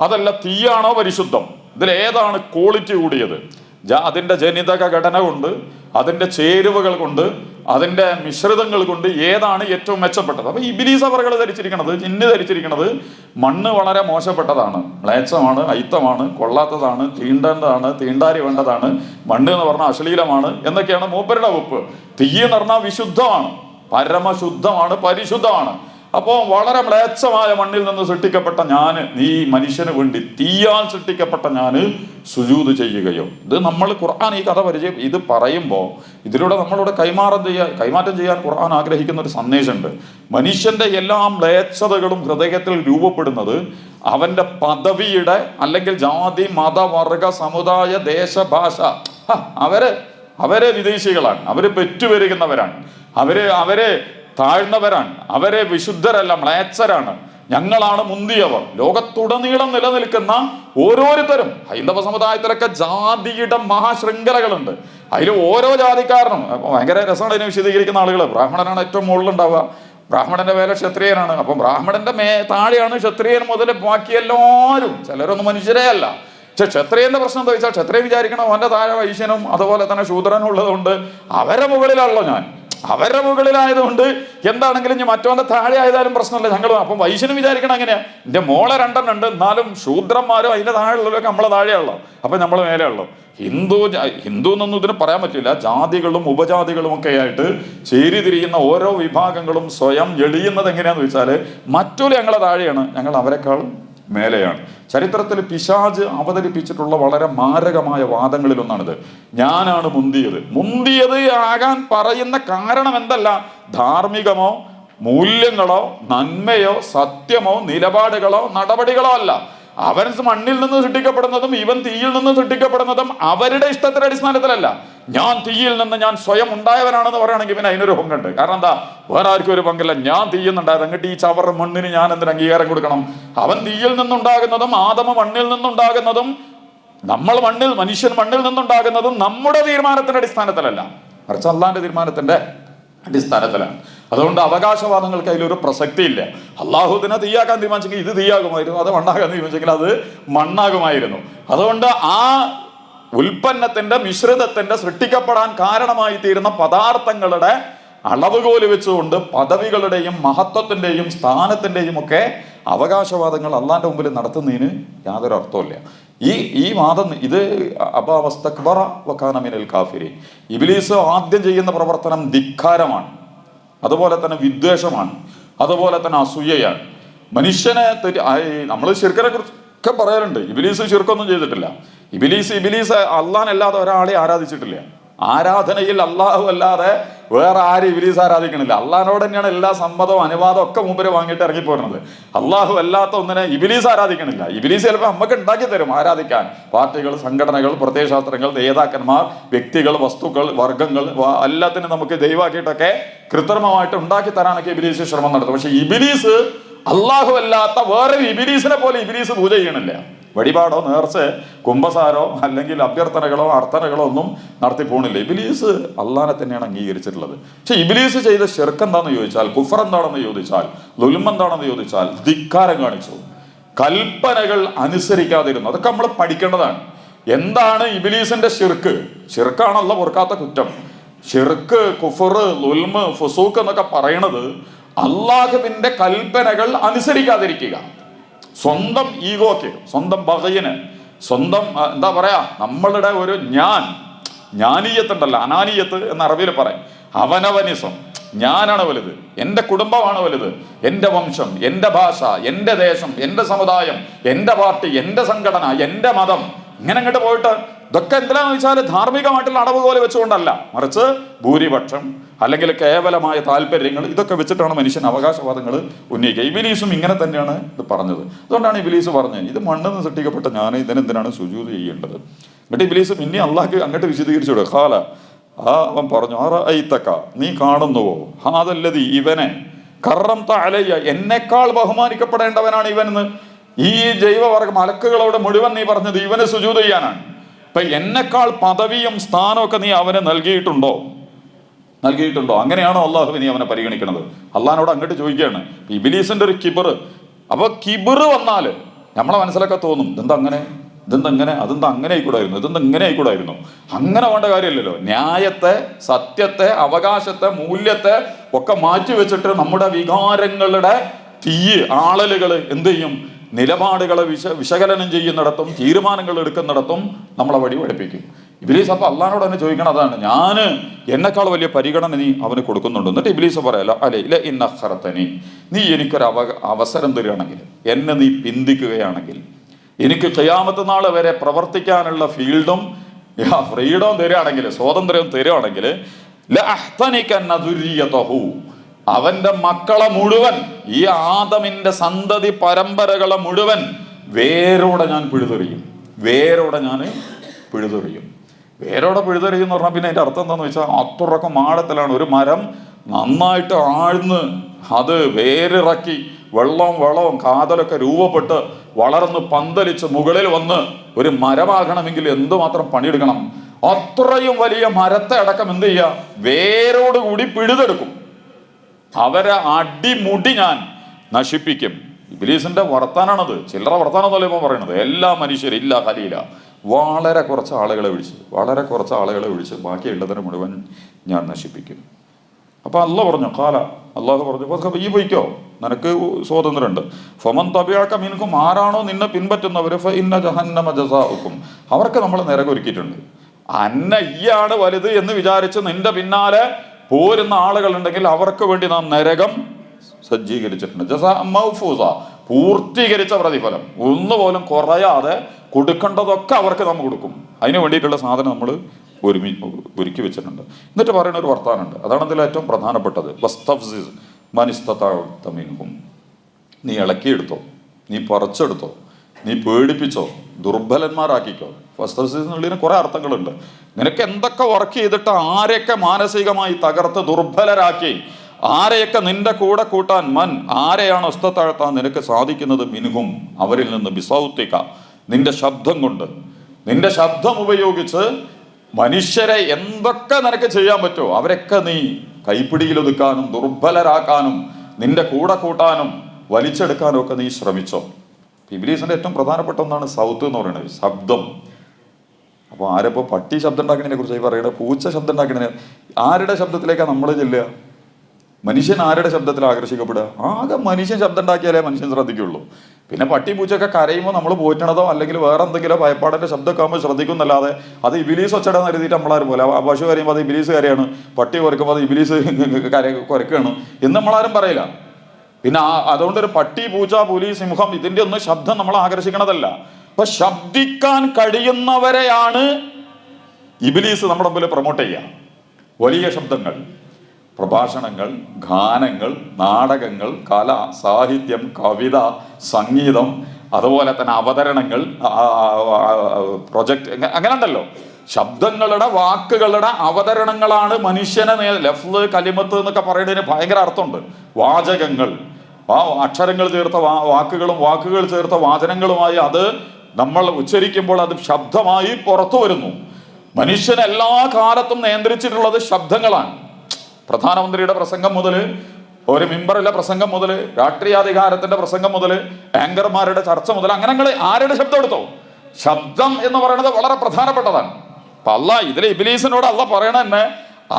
അതല്ല തീയാണോ പരിശുദ്ധം? ഇതിലേതാണ് ക്വാളിറ്റി കൂടിയത്? അതിൻ്റെ ജനിതക ഘടന കൊണ്ട് അതിൻ്റെ ചേരുവകൾ കൊണ്ട്, അതിൻ്റെ മിശ്രിതങ്ങൾ കൊണ്ട് ഏതാണ് ഏറ്റവും മെച്ചപ്പെട്ടത്? അപ്പൊ ഇബ്ലീസ് അവറുകൾ ധരിച്ചിരിക്കുന്നത്, ജിന്ന് ധരിച്ചിരിക്കുന്നത് മണ്ണ് വളരെ മോശപ്പെട്ടതാണ്, മ്ലേച്ഛമാണ്, അയിത്തമാണ്, കൊള്ളാത്തതാണ്, തീണ്ടേണ്ടതാണ്, തീണ്ടാരി വേണ്ടതാണ്, മണ്ണ് എന്ന് പറഞ്ഞാൽ അശ്ലീലമാണ് എന്നൊക്കെയാണ് മൂപ്പരുടെ വകുപ്പ്. തീ എന്ന് പറഞ്ഞാൽ വിശുദ്ധമാണ്, പരമശുദ്ധമാണ്, പരിശുദ്ധമാണ്. അപ്പോൾ വളരെ മ്ലേച്ഛമായ മണ്ണിൽ നിന്ന് സൃഷ്ടിക്കപ്പെട്ട ഞാൻ, നീ മനുഷ്യന് വേണ്ടി തീയാൽ സൃഷ്ടിക്കപ്പെട്ട ഞാൻ സുജൂദ് ചെയ്യുകയോ? ഇത് നമ്മൾ ഖുർആൻ ഈ കഥ ഇത് പറയുമ്പോൾ ഇതിലൂടെ നമ്മളിവിടെ കൈമാറ്റം ചെയ്യാൻ ഖുർആൻ ആഗ്രഹിക്കുന്ന ഒരു സന്ദേശമുണ്ട്. മനുഷ്യന്റെ എല്ലാ മ്ലേച്ഛതകളും ഹൃദയത്തിൽ രൂപപ്പെടുന്നത് അവന്റെ പദവിയുടെ, അല്ലെങ്കിൽ ജാതി, മത, വർഗ, സമുദായ, ദേശ, ഭാഷ. അവര് വിദേശികളാണ്, അവര് പെറ്റുപെരുകുന്നവരാണ്, അവര് താഴ്ന്നവരാണ്, അവരെ വിശുദ്ധരല്ല, മ്ലേച്ഛരാണ്, ഞങ്ങളാണ് മുന്തിയവർ. ലോകത്തുടനീളം നിലനിൽക്കുന്ന ഓരോരുത്തരും, ഹൈന്ദവ സമുദായത്തിലൊക്കെ ജാതിയുടെ മഹാശൃംഖലകളുണ്ട്. അതിൽ ഓരോ ജാതിക്കാരനും ഭയങ്കര രസമാണ് ഇതിനെ വിശദീകരിക്കുന്ന ആളുകൾ. ബ്രാഹ്മണനാണ് ഏറ്റവും മുകളിലുണ്ടാവുക, ബ്രാഹ്മണന്റെ മേലെ ക്ഷത്രിയനാണ്, അപ്പം ബ്രാഹ്മണന്റെ താഴെയാണ് ക്ഷത്രിയൻ മുതൽ ബാക്കി എല്ലാവരും. ചിലരൊന്നും മനുഷ്യരേ അല്ല. പക്ഷെ ക്ഷത്രിയന്റെ പ്രശ്നം എന്താ വെച്ചാൽ, ക്ഷത്രിയൻ വിചാരിക്കണം അവന്റെ താഴെ വൈശ്യനും അതുപോലെ തന്നെ ശൂദ്രനും ഉള്ളതുകൊണ്ട് അവരെ മുകളിലാണല്ലോ ഞാൻ, അവരുടെ മുകളിലായതുകൊണ്ട് എന്താണെങ്കിലും ഞാൻ മറ്റവന്റെ താഴെ ആയതാലും പ്രശ്നമില്ല ഞങ്ങൾ. അപ്പം വൈശ്യനും വിചാരിക്കണം അങ്ങനെയാ, എൻ്റെ മോളെ 2 ഉണ്ട്, എന്നാലും ശൂദ്രന്മാരും അതിൻ്റെ താഴെയുള്ളവരൊക്കെ നമ്മളെ താഴെയുള്ളൂ, അപ്പം നമ്മൾ മേലെയുള്ളൂ. ഹിന്ദു എന്നൊന്നും ഇതിന് പറയാൻ പറ്റില്ല. ജാതികളും ഉപജാതികളും ഒക്കെ ആയിട്ട് ചേരിതിരിയുന്ന ഓരോ വിഭാഗങ്ങളും സ്വയം എളിയുന്നത് എങ്ങനെയാന്ന് വെച്ചാൽ, മറ്റൊരു ഞങ്ങളെ താഴെയാണ്, ഞങ്ങൾ അവരെക്കാൾ മേലെയാണ്. ചരിത്രത്തിൽ പിശാച് അവതരിപ്പിച്ചിട്ടുള്ള വളരെ മാരകമായ വാദങ്ങളിലൊന്നാണിത്. ഞാനാണ് മുന്തിയത് ആകാൻ പറയുന്ന കാരണം എന്തല്ല, ധാർമ്മികമോ മൂല്യങ്ങളോ നന്മയോ സത്യമോ നിലപാടുകളോ നടപടികളോ അല്ല. അവൻ മണ്ണിൽ നിന്ന് സൃഷ്ടിക്കപ്പെടുന്നതും ഇവൻ തീയിൽ നിന്ന് സൃഷ്ടിക്കപ്പെടുന്നതും അവരുടെ ഇഷ്ടത്തിന്റെ അടിസ്ഥാനത്തിലല്ല. ഞാൻ തീയിൽ നിന്ന് ഞാൻ സ്വയം ഉണ്ടായവനാണെന്ന് പറയുകയാണെങ്കിൽ പിന്നെ അതിനൊരു പങ്കുണ്ട്. കാരണം എന്താ, വേറെ ആർക്കും ഒരു പങ്കില്ല. ഞാൻ തീയെന്നുണ്ടായത്, അങ്ങോട്ട് ഈ ചവറ മണ്ണിന് ഞാൻ എന്തിന് അംഗീകാരം കൊടുക്കണം? അവൻ തീയിൽ നിന്നുണ്ടാകുന്നതും ആദമ മണ്ണിൽ നിന്നുണ്ടാകുന്നതും മനുഷ്യൻ മണ്ണിൽ നിന്നുണ്ടാകുന്നതും നമ്മുടെ തീരുമാനത്തിന്റെ അടിസ്ഥാനത്തിലല്ല, മറിച്ച് അള്ളാന്റെ തീരുമാനത്തിന്റെ അടിസ്ഥാനത്തിലാണ്. അതുകൊണ്ട് അവകാശവാദങ്ങൾക്ക് അതിലൊരു പ്രസക്തിയില്ല. അള്ളാഹുദിനെ തീയാക്കാൻ തീരുമാനിച്ചെങ്കിൽ ഇത് തീയാകുമായിരുന്നു, അത് മണ്ണാകാൻ തീരുമാനിച്ചെങ്കിൽ അത് മണ്ണാകുമായിരുന്നു. അതുകൊണ്ട് ആ ഉൽപ്പന്നത്തിന്റെ മിശ്രിതത്തിന്റെ സൃഷ്ടിക്കപ്പെടാൻ കാരണമായി തീരുന്ന പദാർത്ഥങ്ങളുടെ അളവുകോല് വെച്ചുകൊണ്ട് പദവികളുടെയും മഹത്വത്തിന്റെയും സ്ഥാനത്തിന്റെയും ഒക്കെ അവകാശവാദങ്ങൾ അള്ളാന്റെ മുമ്പിൽ നടത്തുന്നതിന് യാതൊരു അർത്ഥമില്ല. ഈ വാദം ഇത് അബാവസ്തക്ബറ വകാന മിനൽ കാഫിരീൻ. ഇബ്ലീസ് ആദ്യം ചെയ്യുന്ന പ്രവർത്തനം ധിക്കാരമാണ്, അതുപോലെ തന്നെ വിദ്വേഷമാണ്, അതുപോലെ തന്നെ അസൂയയാണ്. മനുഷ്യനെ നമ്മൾ ശിർക്കിനെ കുറിച്ചൊക്കെ പറയാറുണ്ട്. ഇബ്ലീസ് ശിർക്കൊന്നും ചെയ്തിട്ടില്ല. ഇബ്ലീസ് അല്ലാഹനല്ലാതെ ഒരാളെ ആരാധിച്ചിട്ടില്ല. ആരാധനയിൽ അള്ളാഹു അല്ലാതെ വേറെ ആരും ഇബ്ലീസ് ആരാധിക്കണില്ല. അള്ളാഹിനോട് തന്നെയാണ് എല്ലാ സമ്മതവും അനുവാദവും ഒക്കെ മൂപ്പര് വാങ്ങിയിട്ട് ഇറങ്ങിപ്പോരുന്നത്. അള്ളാഹു അല്ലാത്ത ഒന്നിനെ ഇബ്ലീസ് ആരാധിക്കണില്ല. ഇബ്ലീസ് ചിലപ്പോൾ നമുക്ക് ഉണ്ടാക്കി തരും ആരാധിക്കാൻ. പാർട്ടികൾ, സംഘടനകൾ, പ്രത്യയശാസ്ത്രങ്ങൾ, നേതാക്കന്മാർ, വ്യക്തികൾ, വസ്തുക്കൾ, വർഗങ്ങൾ എല്ലാത്തിനും നമുക്ക് ദൈവമാക്കിയിട്ടൊക്കെ കൃത്രിമമായിട്ട് ഉണ്ടാക്കി തരാനൊക്കെ ഇബ്ലീസ് ശ്രമം നടത്തും. പക്ഷെ ഇബ്ലീസ് അള്ളാഹു അല്ലാത്ത വേറെ ഇബ്ലീസിനെ പോലെ ഇബ്ലീസ് പൂജ ചെയ്യണില്ല. വഴിപാടോ നേർച്ച കുംഭസാരോ അല്ലെങ്കിൽ അഭ്യർത്ഥനകളോ അർത്ഥനകളോ ഒന്നും നടത്തി പോണില്ല. ഇബ്ലീസ് അള്ളാനെ തന്നെയാണ് അംഗീകരിച്ചിട്ടുള്ളത്. പക്ഷെ ഇബ്ലീസ് ചെയ്ത ശിർക്ക് എന്താണെന്ന് ചോദിച്ചാൽ, കുഫർ എന്താണെന്ന് ചോദിച്ചാൽ, ലുൽമ എന്താണെന്ന് ചോദിച്ചാൽ, ധിക്കാരം കാണിച്ചു, കൽപ്പനകൾ അനുസരിക്കാതിരുന്നു. അതൊക്കെ നമ്മൾ പഠിക്കേണ്ടതാണ്. എന്താണ് ഇബ്ലീസിന്റെ ശിർക്ക്? ശിർക്കാണല്ല പൊറുക്കാത്ത കുറ്റം. ഷിർക്ക്, കുഫർ, ലുൽമ, ഫുസൂക്ക് എന്നൊക്കെ പറയണത് അള്ളാഹുവിന്റെ കൽപ്പനകൾ അനുസരിക്കാതിരിക്കുക, സ്വന്തം ഈഗോക്ക്, സ്വന്തം ബഗയിന്, സ്വന്തം എന്താ പറയാ, നമ്മളുടെ ഒരു ജ്ഞാനീയത്തുണ്ടല്ലോ, അനാനീയത്ത് എന്ന അറബിയിൽ പറയും. അവനവനിസം, ഞാനാണ് വലുത്, എൻ്റെ കുടുംബമാണ് വലുത്, എൻ്റെ വംശം, എൻ്റെ ഭാഷ, എൻ്റെ ദേശം, എൻ്റെ സമുദായം, എൻ്റെ പാർട്ടി, എൻ്റെ സംഘടന, എൻ്റെ മതം, ഇങ്ങനെ അങ്ങോട്ട് പോയിട്ട് ഇതൊക്കെ എന്തിനാന്ന് വെച്ചാൽ ധാർമ്മികമായിട്ടുള്ള അടവ് പോലെ വെച്ചുകൊണ്ടല്ല, മറിച്ച് ഭൂരിപക്ഷം അല്ലെങ്കിൽ കേവലമായ താല്പര്യങ്ങൾ ഇതൊക്കെ വെച്ചിട്ടാണ് മനുഷ്യൻ അവകാശവാദങ്ങൾ ഉന്നയിക്കുക. ഇബ്ലീസും ഇങ്ങനെ തന്നെയാണ് ഇത് പറഞ്ഞത്. അതുകൊണ്ടാണ് ഇബ്ലീസ് പറഞ്ഞത്, ഇത് മണ്ണിൽ നിന്ന് സൃഷ്ടിക്കപ്പെട്ട ഞാൻ ഇതിനെന്തിനാണ് സുജൂദ് ചെയ്യേണ്ടത്? എന്നിട്ട് ഇബ്ലീസ് പിന്നെ അള്ളാഹ്ക്ക് അങ്ങോട്ട് വിശദീകരിച്ചു കൊടുക്കുക. ഖാല, അവൻ പറഞ്ഞു, അറഅയ്തക, നീ കാണുന്നുവോ, ഹാദല്ലദി, ഇവനെ, കറംത അലയ്യ, എന്നെക്കാൾ ബഹുമാനിക്കപ്പെടേണ്ടവനാണ് ഇവനെന്ന്. ഈ ജൈവവർഗ മലക്കുകളോട് മുഴുവൻ നീ പറഞ്ഞത് ഇവന് സുജൂദ് ചെയ്യാനാണ്. അപ്പൊ എന്നെക്കാൾ പദവിയും സ്ഥാനമൊക്കെ നീ അവന് നൽകിയിട്ടുണ്ടോ? അങ്ങനെയാണോ അള്ളാഹു നീ അവനെ പരിഗണിക്കുന്നത്? അള്ളാഹിനോട് അങ്ങോട്ട് ചോദിക്കുകയാണ്. ഇബ്ലീസിന്റെ ഒരു കിബർ. അപ്പൊ കിബർ വന്നാൽ നമ്മളെ മനസ്സിലൊക്കെ തോന്നും, എന്താ അങ്ങനെ അതെന്താ അങ്ങനെ ആയിക്കൂടായിരുന്നു, ഇതെന്താ ഇങ്ങനെ ആയിക്കൂടായിരുന്നു. അങ്ങനെ വേണ്ട കാര്യമില്ലല്ലോ. ന്യായത്തെ, സത്യത്തെ, അവകാശത്തെ, മൂല്യത്തെ ഒക്കെ മാറ്റി വെച്ചിട്ട് നമ്മുടെ വികാരങ്ങളുടെ ആളലുകൾ എന്ത് ചെയ്യും? നിലപാടുകളെ വിശകലനം ചെയ്യുന്നിടത്തും തീരുമാനങ്ങൾ എടുക്കുന്നിടത്തും നമ്മളെ വഴി പഠിപ്പിക്കും. ഇബ്ലീസ് അപ്പൊ അള്ളാഹിനോട് തന്നെ ചോദിക്കണം, അതാണ് എന്നെക്കാൾ വലിയ പരിഗണന നീ അവന് കൊടുക്കുന്നുണ്ട്. എന്നിട്ട് ഇബ്ലീസ് പറയല്ലോ, അല്ലെ ഇല്ല ഇന്നഖറത്തനി, നീ എനിക്കൊരു അവസരം തരികയാണെങ്കിൽ, എന്നെ നീ പിന്തിക്കുകയാണെങ്കിൽ, എനിക്ക് ഖിയാമത്ത് നാൾ വരെ പ്രവർത്തിക്കാനുള്ള ഫ്രീഡം തരികയാണെങ്കിൽ, സ്വാതന്ത്ര്യം തരികയാണെങ്കിൽ, അവന്റെ മക്കളെ മുഴുവൻ, ഈ ആദമിന്റെ സന്തതി പരമ്പരകളെ മുഴുവൻ വേരോടെ ഞാൻ പിഴുതെറിയും. വേരോടെ പിഴുതെറിയും എന്ന് പറഞ്ഞാൽ പിന്നെ അതിന്റെ അർത്ഥം എന്താന്ന് വെച്ചാൽ അത്രക്കും ആഴത്തിലാണ്. ഒരു മരം നന്നായിട്ട് ആഴ്ന്ന് അത് വേരിറക്കി വെള്ളവും കാതലൊക്കെ രൂപപ്പെട്ട് വളർന്ന് പന്തലിച്ച് മുകളിൽ വന്ന് ഒരു മരമാകണമെങ്കിൽ എന്തുമാത്രം പണിയെടുക്കണം. അത്രയും വലിയ മരത്തെ അടക്കം എന്ത് ചെയ്യുക? വേരോടുകൂടി പിഴുതെടുക്കും. അവരെ അടിമുടി ഞാൻ നശിപ്പിക്കും. ഇബ്ലീസിന്റെ വർത്താനാണത്, ചില്ലറ വർത്താനമൊന്നുമല്ല ഇപ്പം പറയണത്. എല്ലാ മനുഷ്യരും ഇല്ല ഖലീല, വളരെ കുറച്ച് ആളുകളെ വിളിച്ച് ബാക്കിയുള്ളതിനെ മുഴുവൻ ഞാൻ നശിപ്പിക്കും. അപ്പൊ അള്ളാഹ് പറഞ്ഞു, അള്ളാഹു പറഞ്ഞു, ഈ പോയിക്കോ, നിനക്ക് സ്വാതന്ത്ര്യമുണ്ട്. ഫമൻ തബിഅക മിൻകും, ആരാണോ നിന്നെ പിൻപറ്റുന്നവര് ഫഇന്ന ജഹന്നമ ജസാഉക്കും, അവർക്ക് നമ്മൾ നരകൊരുക്കിയിട്ടുണ്ട്. ഈയാണ് വലുത് എന്ന് വിചാരിച്ച് നിന്റെ പിന്നാലെ പോരുന്ന ആളുകൾ ഉണ്ടെങ്കിൽ അവർക്ക് വേണ്ടി നാം നരകം സജ്ജീകരിച്ചിട്ടുണ്ട്. ജസാ മൗഫൂസ, പൂർത്തീകരിച്ച പ്രതിഫലം, ഒന്നുപോലും കുറയാതെ കൊടുക്കേണ്ടതൊക്കെ അവർക്ക് നമ്മൾ കൊടുക്കും. അതിന് വേണ്ടിയിട്ടുള്ള സാധനം നമ്മൾ ഒരുക്കി വെച്ചിട്ടുണ്ട്. എന്നിട്ട് പറയുന്ന ഒരു വർത്താനുണ്ട്, അതാണ് അതിൽ ഏറ്റവും പ്രധാനപ്പെട്ടത്. വസ്തഫ്സിസ് മനിസ്തത മിൻഹും, നീ ഇളക്കിയെടുത്തോ, നീ പറിച്ചെടുത്തോ, നീ പേടിപ്പിച്ചോ, ദുർബലന്മാരാക്കിക്കോ. വസ്തഫ്സിസ് എന്നുള്ളതിന് കുറെ അർത്ഥങ്ങളുണ്ട്. നിനക്ക് എന്തൊക്കെ വർക്ക് ചെയ്തിട്ട് ആരെയൊക്കെ മാനസികമായി തകർത്ത് ദുർബലരാക്കി, ആരെയൊക്കെ നിന്റെ കൂടെ കൂട്ടാൻ ആരെയാണ് ഒസ്തത്താഴ്ത്താൻ നിനക്ക് സാധിക്കുന്നത്, മിൻഹും, അവരിൽ നിന്ന്, ബിസൗത്തിക, നിന്റെ ശബ്ദം കൊണ്ട്, നിന്റെ ശബ്ദം ഉപയോഗിച്ച് മനുഷ്യരെ എന്തൊക്കെ നിനക്ക് ചെയ്യാൻ പറ്റുമോ അവരൊക്കെ നീ കൈപ്പിടിയിലൊതുക്കാനും ദുർബലരാക്കാനും നിന്റെ കൂടെ കൂട്ടാനും വലിച്ചെടുക്കാനും ഒക്കെ നീ ശ്രമിച്ചോ. ഇബ്ലീസിന്റെ ഏറ്റവും പ്രധാനപ്പെട്ട ഒന്നാണ് സൗത്ത് എന്ന് പറയുന്നത്, ശബ്ദം. അപ്പോൾ ആരപ്പോൾ പട്ടി ശബ്ദം ഉണ്ടാക്കുന്നതിനെ കുറിച്ച് പറയുന്നത്, പൂച്ച ശബ്ദം ഉണ്ടാക്കുന്നതിന്, ആരുടെ ശബ്ദത്തിലേക്കാണ് നമ്മൾ ചെല്ലുക? മനുഷ്യൻ ആരുടെ ശബ്ദത്തിൽ ആകർഷിക്കപ്പെടുക? ആകെ മനുഷ്യൻ ശബ്ദം ഉണ്ടാക്കിയാലേ മനുഷ്യൻ ശ്രദ്ധിക്കുള്ളൂ. പിന്നെ പട്ടി പൂച്ചയൊക്കെ കരയുമ്പോൾ നമ്മൾ പോറ്റണതോ അല്ലെങ്കിൽ വേറെ എന്തെങ്കിലും ഭയപ്പാടിന്റെ ശബ്ദമൊക്കെ ആകുമ്പോൾ ശ്രദ്ധിക്കുന്നല്ലാതെ അത് ഇബിലീസ് ഒച്ചടാന്ന് എഴുതിയിട്ട് നമ്മളാരും പോലെ, പശു കരയുമ്പോൾ അത് ഇബിലീസ് കരയാണ്, പട്ടി കുരക്കുമ്പോൾ അത് ഇബിലീസ് കുരക്കുകയാണ് എന്ന് നമ്മളാരും പറയില്ല. പിന്നെ അതുകൊണ്ടൊരു പട്ടി, പൂച്ച, പുലി, സിംഹം ഇതിന്റെ ഒന്നും ശബ്ദം നമ്മളെ ആകർഷിക്കണതല്ല. അപ്പൊ ശബ്ദിക്കാൻ കഴിയുന്നവരെയാണ് ഇബിലീസ് നമ്മുടെ മുമ്പിൽ പ്രൊമോട്ട് ചെയ്യുക. വലിയ ശബ്ദങ്ങൾ, പ്രഭാഷണങ്ങൾ, ഗാനങ്ങൾ, നാടകങ്ങൾ, കല, സാഹിത്യം, കവിത, സംഗീതം, അതുപോലെ തന്നെ അവതരണങ്ങൾ, പ്രൊജക്ട്, അങ്ങനെ ഉണ്ടല്ലോ. ശബ്ദങ്ങളുടെ, വാക്കുകളുടെ അവതരണങ്ങളാണ് മനുഷ്യനെ ലഫ്ള്, കലിമത്ത് എന്നൊക്കെ പറയുന്നതിന് ഭയങ്കര അർത്ഥമുണ്ട്. വാചകങ്ങൾ, അക്ഷരങ്ങൾ ചേർത്ത വാക്കുകൾ ചേർത്ത വാചനങ്ങളുമായി അത് നമ്മൾ ഉച്ചരിക്കുമ്പോൾ അത് ശബ്ദമായി പുറത്തു വരുന്നു. മനുഷ്യൻ എല്ലാ കാലത്തും നിയന്ത്രിച്ചിട്ടുള്ളത് ശബ്ദങ്ങളാണ്. പ്രധാനമന്ത്രിയുടെ പ്രസംഗം മുതൽ, ഒരു മിമ്പറിലെ പ്രസംഗം മുതൽ, രാഷ്ട്രീയാധികാരത്തിന്റെ പ്രസംഗം മുതൽ, ആങ്കർമാരുടെ ചർച്ച മുതൽ, അങ്ങനെ ആരുടെ ശബ്ദം എടുത്തോ, ശബ്ദം എന്ന് പറയുന്നത് വളരെ പ്രധാനപ്പെട്ടതാണ്. അപ്പൊ ഇതിലെ ഇബ്ലീസിനോട് പറയണ തന്നെ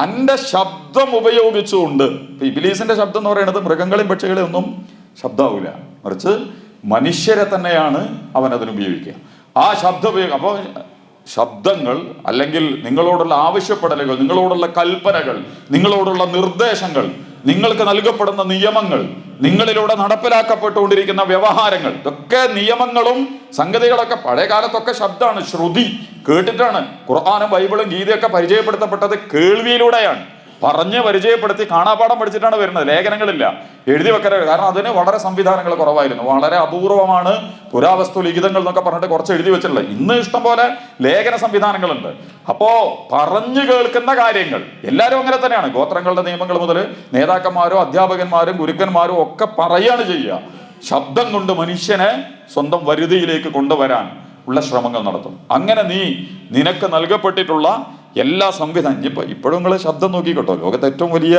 അന്റെ ശബ്ദം ഉപയോഗിച്ചുകൊണ്ട്. ഇബ്ലീസിന്റെ ശബ്ദം എന്ന് പറയുന്നത് മൃഗങ്ങളെയും പക്ഷികളെയും ഒന്നും ശബ്ദമാവില്ല, മറിച്ച് മനുഷ്യരെ തന്നെയാണ് അവൻ അതിനുപയോഗിക്കുക. ആ ശബ്ദം അപ്പോൾ ശബ്ദങ്ങൾ അല്ലെങ്കിൽ നിങ്ങളോടുള്ള ആവശ്യപ്പെടലുകൾ, നിങ്ങളോടുള്ള കൽപ്പനകൾ, നിങ്ങളോടുള്ള നിർദ്ദേശങ്ങൾ, നിങ്ങൾക്ക് നൽകപ്പെടുന്ന നിയമങ്ങൾ, നിങ്ങളിലൂടെ നടപ്പിലാക്കപ്പെട്ടുകൊണ്ടിരിക്കുന്ന വ്യവഹാരങ്ങൾ, ഇതൊക്കെ നിയമങ്ങളും സംഗതികളൊക്കെ പഴയ കാലത്തൊക്കെ ശബ്ദമാണ്, ശ്രുതി കേട്ടിട്ടാണ്. ഖുർആനും ബൈബിളും ഗീതയൊക്കെ പരിചയപ്പെടുത്തപ്പെട്ടത് കേൾവിയിലൂടെയാണ്. പറഞ്ഞ് പരിചയപ്പെടുത്തി കാണാപാഠം പഠിച്ചിട്ടാണ് വരുന്നത്. ലേഖനങ്ങളില്ല, എഴുതി വെക്കരുത്. കാരണം അതിന് വളരെ സംവിധാനങ്ങൾ കുറവായിരുന്നു. വളരെ അപൂർവമാണ് പുരാവസ്തു ലിഖിതങ്ങൾ എന്നൊക്കെ പറഞ്ഞിട്ട് കുറച്ച് എഴുതി വെച്ചിട്ടുള്ളത്. ഇന്ന് ഇഷ്ടം പോലെ ലേഖന സംവിധാനങ്ങളുണ്ട്. അപ്പോ പറഞ്ഞു കേൾക്കുന്ന കാര്യങ്ങൾ എല്ലാവരും അങ്ങനെ തന്നെയാണ്. ഗോത്രങ്ങളുടെ നിയമങ്ങൾ മുതൽ നേതാക്കന്മാരും അധ്യാപകന്മാരും ഗുരുക്കന്മാരും ഒക്കെ പറയാണ് ചെയ്യുക. ശബ്ദം കൊണ്ട് മനുഷ്യനെ സ്വന്തം വരുതിയിലേക്ക് കൊണ്ടുവരാൻ ഉള്ള ശ്രമങ്ങൾ നടത്തും. അങ്ങനെ നിനക്ക് നൽകപ്പെട്ടിട്ടുള്ള എല്ലാ സംവിധാനം. ഇപ്പോഴും നിങ്ങൾ ശബ്ദം നോക്കിക്കോട്ടോ, ലോകത്തെ ഏറ്റവും വലിയ